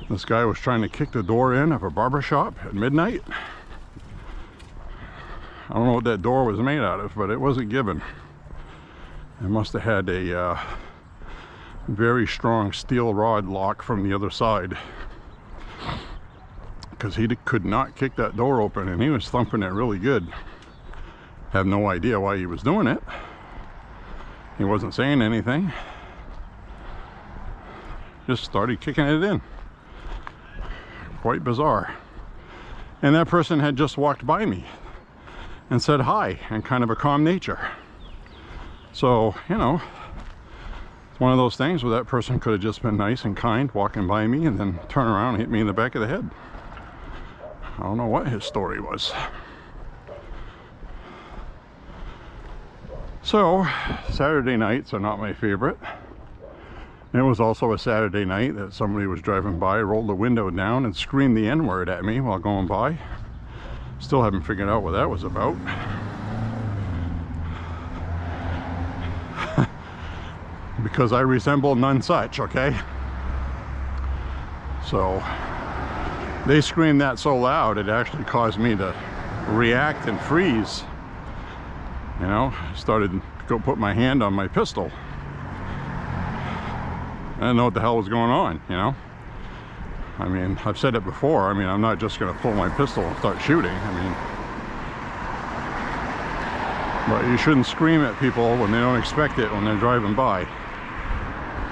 this guy was trying to kick the door in of a barber shop at midnight. I don't know what that door was made out of, but it wasn't given. It must have had a very strong steel rod lock from the other side, because he could not kick that door open, and he was thumping it really good. Have no idea why he was doing it. He wasn't saying anything. Just started kicking it in. Quite bizarre. And that person had just walked by me and said hi, and kind of a calm nature. So, you know, it's one of those things where that person could have just been nice and kind walking by me and then turn around and hit me in the back of the head. I don't know what his story was. So, Saturday nights are not my favorite. It was also a Saturday night that somebody was driving by, rolled the window down and screamed the N-word at me while going by. Still haven't figured out what that was about. Because I resemble none such, okay? So, they screamed that so loud it actually caused me to react and freeze. You know, I started to go put my hand on my pistol. I didn't know what the hell was going on, you know? I mean, I've said it before. I mean, I'm not just going to pull my pistol and start shooting. I mean, but you shouldn't scream at people when they don't expect it when they're driving by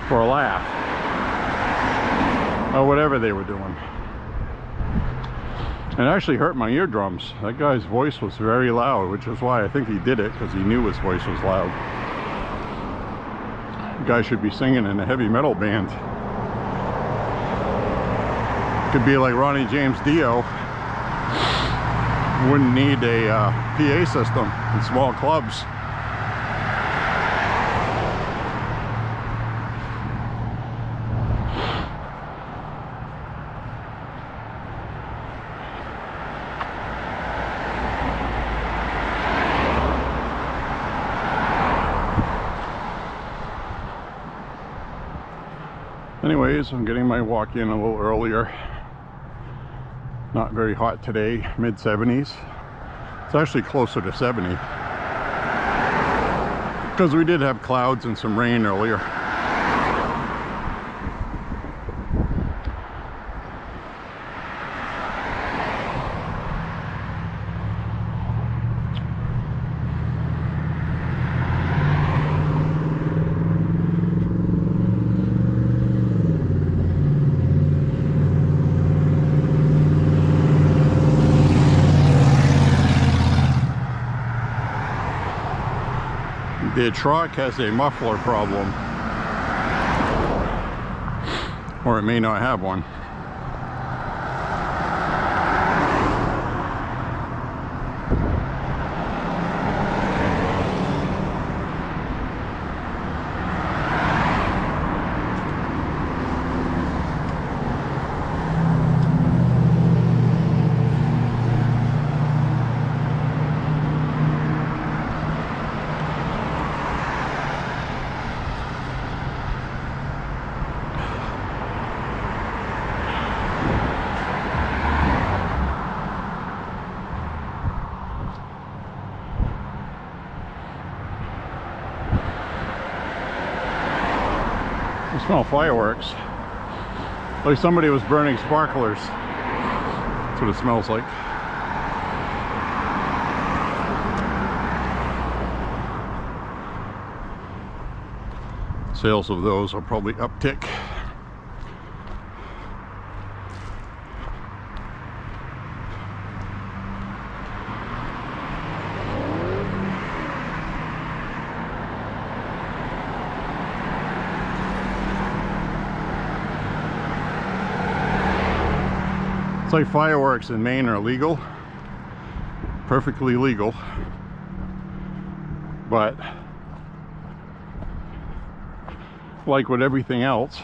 for a laugh or whatever they were doing. It actually hurt my eardrums. That guy's voice was very loud, which is why I think he did it, because he knew his voice was loud. The guy should be singing in a heavy metal band. Could be like Ronnie James Dio. Wouldn't need a PA system in small clubs. Anyways, I'm getting my walk in a little earlier. Not very hot today, mid-70s. It's actually closer to 70. Because we did have clouds and some rain earlier. The truck has a muffler problem, or it may not have one. I smell fireworks. Like somebody was burning sparklers. That's what it smells like. Sales of those will probably uptick. It's like fireworks in Maine are legal, perfectly legal, but like with everything else,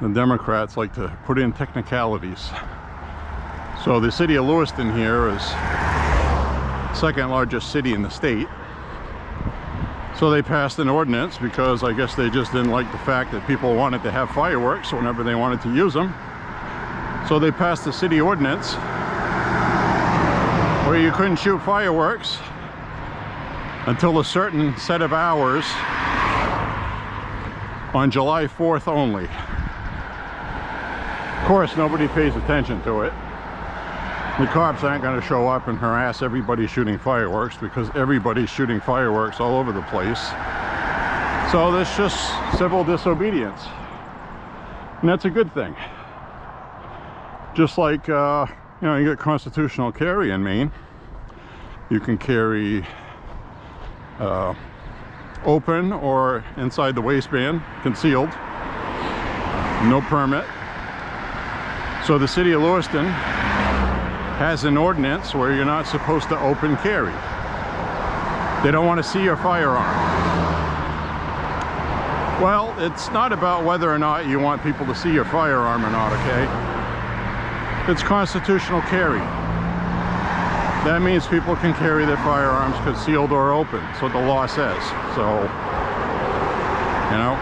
the Democrats like to put in technicalities. So the city of Lewiston here is second largest city in the state. So they passed an ordinance because I guess they just didn't like the fact that people wanted to have fireworks whenever they wanted to use them. So they passed a city ordinance where you couldn't shoot fireworks until a certain set of hours on July 4th only. Of course, nobody pays attention to it. The cops aren't going to show up and harass everybody shooting fireworks because everybody's shooting fireworks all over the place. So that's just civil disobedience. And that's a good thing. Just like, you know, you get constitutional carry in Maine. You can carry open or inside the waistband, concealed, no permit. So the city of Lewiston has an ordinance where you're not supposed to open carry. They don't want to see your firearm. Well, it's not about whether or not you want people to see your firearm or not, okay? It's constitutional carry. That means people can carry their firearms concealed or open. That's what the law says. So, you know,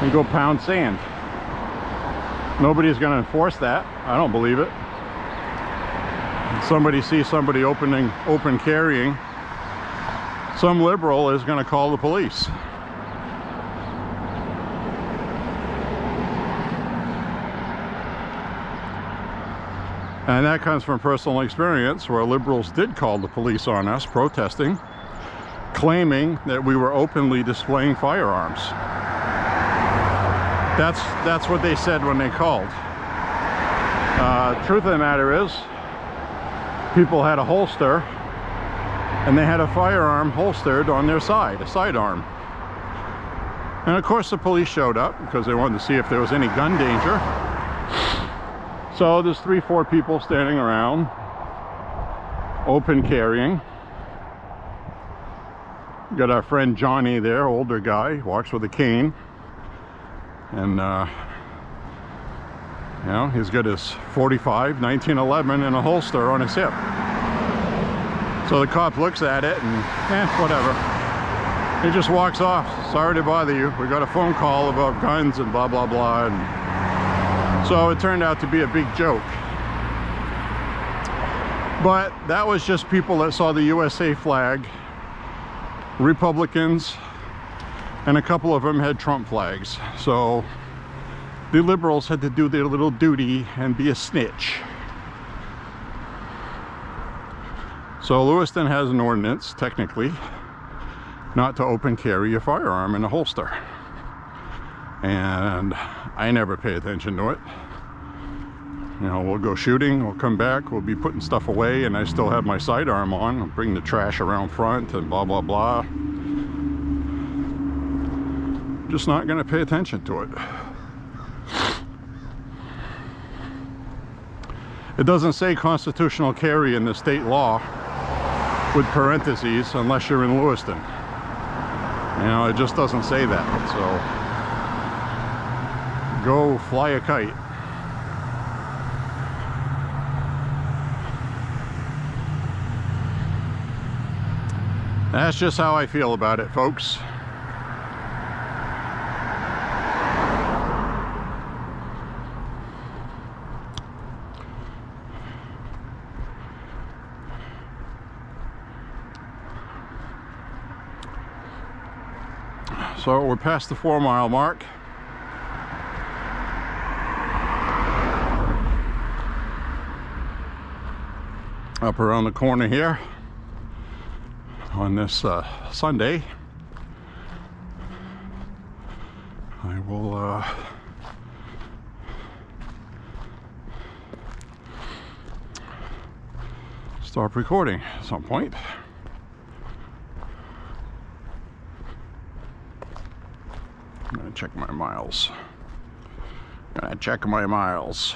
you go pound sand. Nobody's going to enforce that. I don't believe it. If somebody sees somebody open carrying, some liberal is going to call the police. And that comes from personal experience where liberals did call the police on us protesting, claiming that we were openly displaying firearms. That's what they said when they called. Truth of the matter is, people had a holster and they had a firearm holstered on their side, a sidearm. And of course the police showed up because they wanted to see if there was any gun danger. So there's 3-4 people standing around, open carrying. Got our friend Johnny there, older guy, walks with a cane. And, you know, he's got his 45, 1911 in a holster on his hip. So the cop looks at it and, whatever. He just walks off. Sorry to bother you. We got a phone call about guns and blah, blah, blah. And so it turned out to be a big joke. But that was just people that saw the USA flag, Republicans, and a couple of them had Trump flags. So the liberals had to do their little duty and be a snitch. So Lewiston has an ordinance, technically, not to open carry a firearm in a holster. And I never pay attention to it. You know, we'll go shooting, we'll come back, we'll be putting stuff away, and I still have my sidearm on. I'll bring the trash around front and blah, blah, blah. Just not going to pay attention to it. It doesn't say constitutional carry in the state law with parentheses unless you're in Lewiston. You know, it just doesn't say that. So go fly a kite. That's just how I feel about it, folks. So we're past the 4-mile mark. Up around the corner here on this Sunday, I will stop recording at some point. I'm gonna check my miles. Gonna check my miles.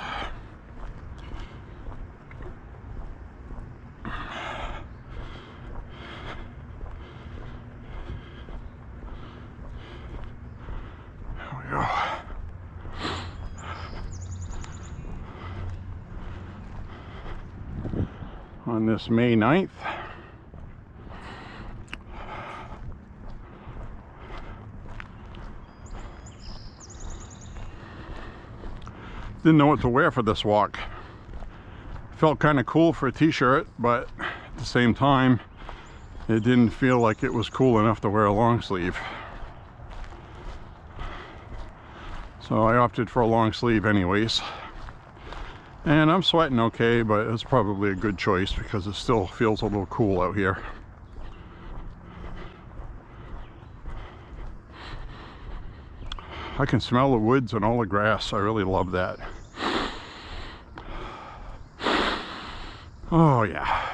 There we go. on this May 9th. Didn't know what to wear for this walk. Felt kind of cool for a t-shirt, but at the same time, it didn't feel like it was cool enough to wear a long sleeve. So I opted for a long sleeve anyways. And I'm sweating okay, but it's probably a good choice because it still feels a little cool out here. I can smell the woods and all the grass. I really love that. Oh yeah.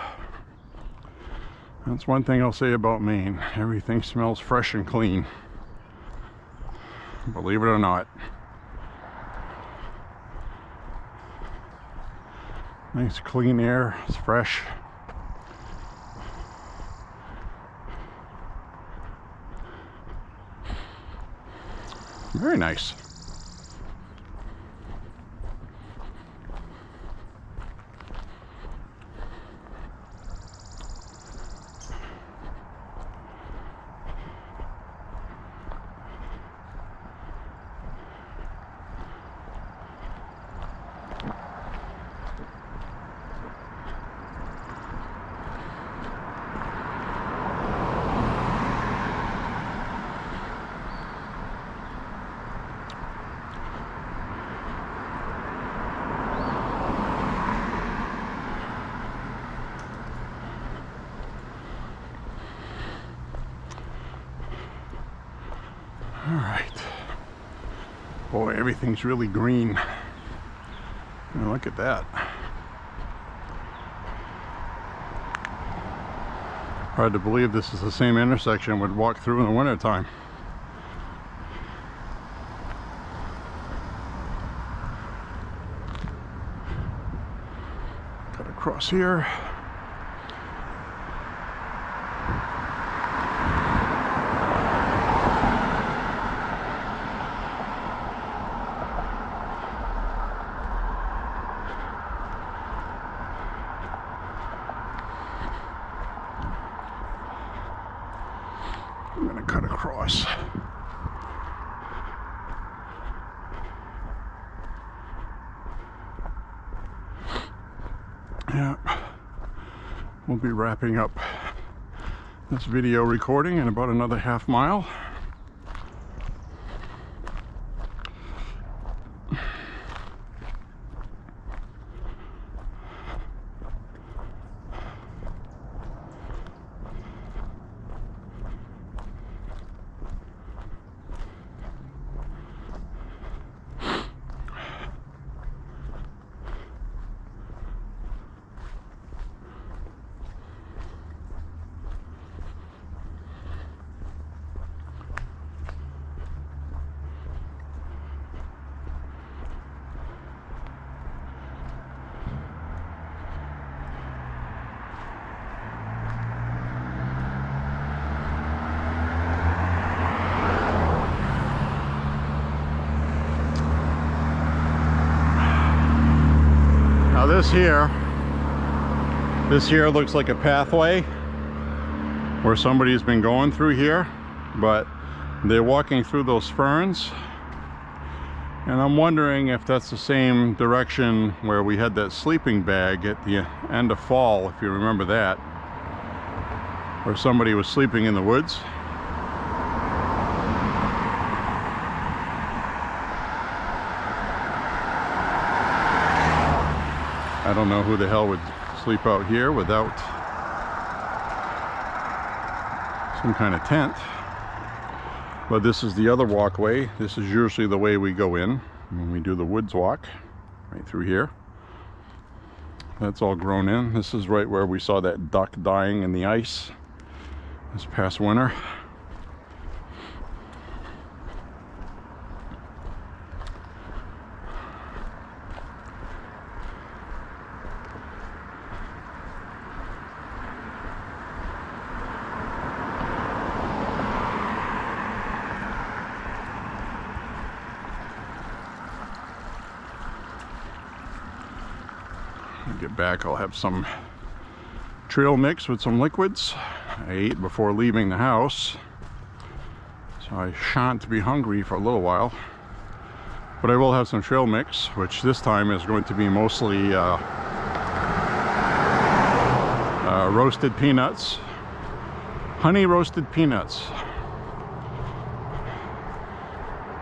That's one thing I'll say about Maine. Everything smells fresh and clean. Believe it or not. Nice clean air. It's fresh. Very nice. All right. Boy, everything's really green. Now look at that. Hard to believe this is the same intersection we'd walk through in the wintertime. Cut across here. I'm going to cut across. Yeah, we'll be wrapping up this video recording in about another half mile. Now this here looks like a pathway where somebody's been going through here, but they're walking through those ferns, and I'm wondering if that's the same direction where we had that sleeping bag at the end of fall, if you remember that, where somebody was sleeping in the woods. I don't know who the hell would sleep out here without some kind of tent. But this is the other walkway. This is usually the way we go in when we do the woods walk, right through here. That's all grown in. This is right where we saw that duck dying in the ice this past winter. When I get back, I'll have some trail mix with some liquids. I ate before leaving the house, so I shan't be hungry for a little while. But I will have some trail mix, which this time is going to be mostly roasted peanuts, honey roasted peanuts.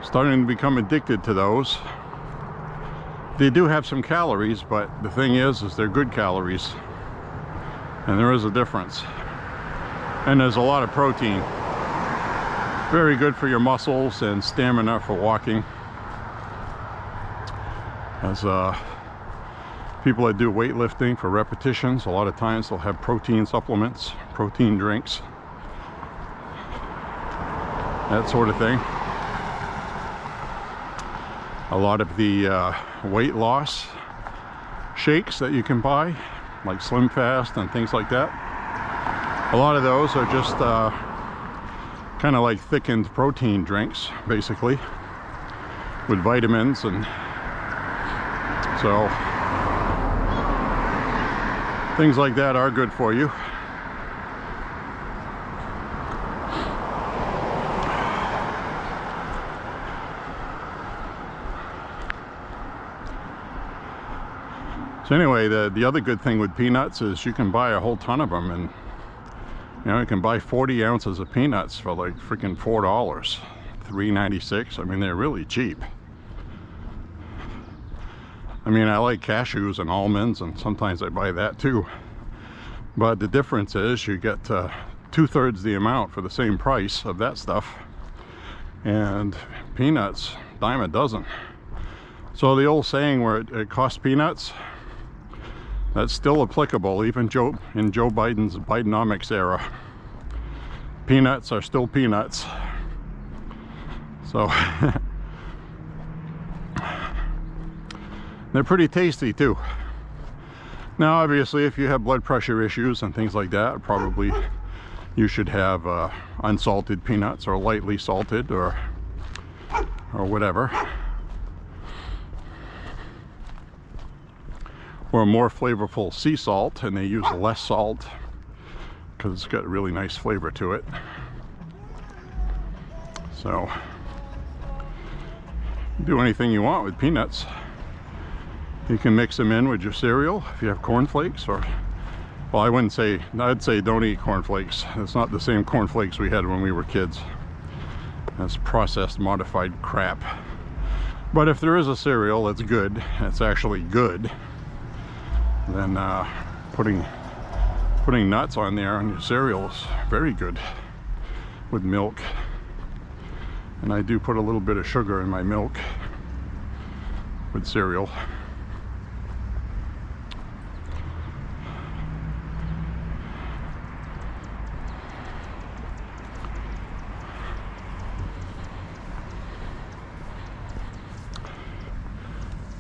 Starting to become addicted to those. They do have some calories, but the thing is they're good calories, and there is a difference. And there's a lot of protein. Very good for your muscles and stamina for walking. As people that do weightlifting for repetitions, a lot of times they'll have protein supplements, protein drinks, that sort of thing. A lot of the weight loss shakes that you can buy, like Slim Fast and things like that, a lot of those are just kind of like thickened protein drinks, basically, with vitamins, and so things like that are good for you. So anyway, the other good thing with peanuts is you can buy a whole ton of them, and you know, you can buy 40 ounces of peanuts for like freaking $4, $3.96. I mean, they're really cheap. I mean, I like cashews and almonds, and sometimes I buy that too. But the difference is you get 2/3 the amount for the same price of that stuff. And peanuts, dime a dozen. So the old saying where it costs peanuts, that's still applicable even in Joe Biden's Bidenomics era. Peanuts are still peanuts. So they're pretty tasty too. Now obviously if you have blood pressure issues and things like that, probably you should have unsalted peanuts or lightly salted or whatever. Or a more flavorful sea salt, and they use less salt because it's got a really nice flavor to it. So do anything you want with peanuts. You can mix them in with your cereal if you have cornflakes, or, well, I wouldn't say, I'd say don't eat cornflakes. It's not the same cornflakes we had when we were kids. That's processed, modified crap. But if there is a cereal that's good, it's actually good, then putting nuts on there on your cereal is very good with milk. And I do put a little bit of sugar in my milk with cereal.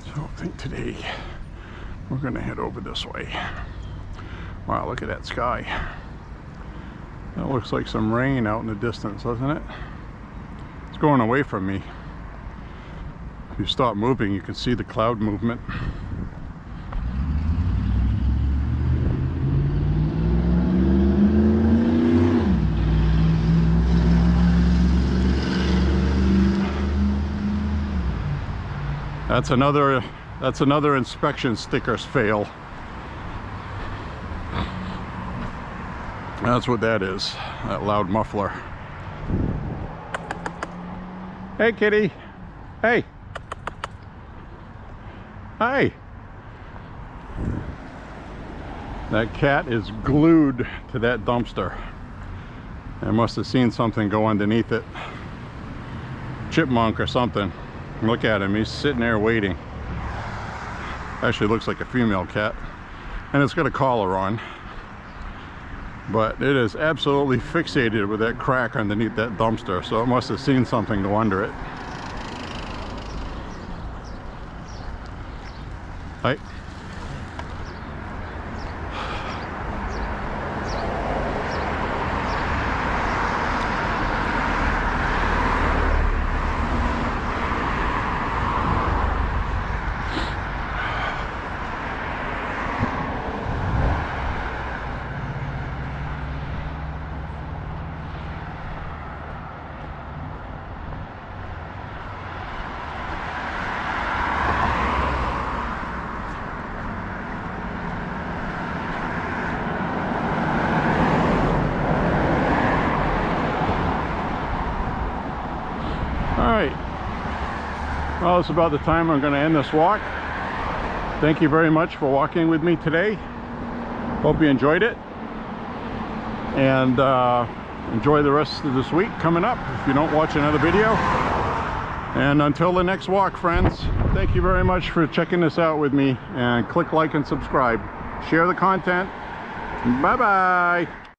So I think today we're going to head over this way. Wow, look at that sky. That looks like some rain out in the distance, doesn't it? It's going away from me. If you stop moving, you can see the cloud movement. That's another inspection stickers fail. That's what that is, that loud muffler. Hey kitty, hey. Hi. That cat is glued to that dumpster. I must have seen something go underneath it. Chipmunk or something. Look at him, he's sitting there waiting. Actually looks like a female cat, and it's got a collar on, but it is absolutely fixated with that crack underneath that dumpster, so it must have seen something go under it. Hi. Well, it's about the time I'm going to end this walk. Thank you very much for walking with me today. Hope you enjoyed it. And enjoy the rest of this week coming up if you don't watch another video. And until the next walk, friends, thank you very much for checking this out with me. And click like and subscribe. Share the content. Bye-bye.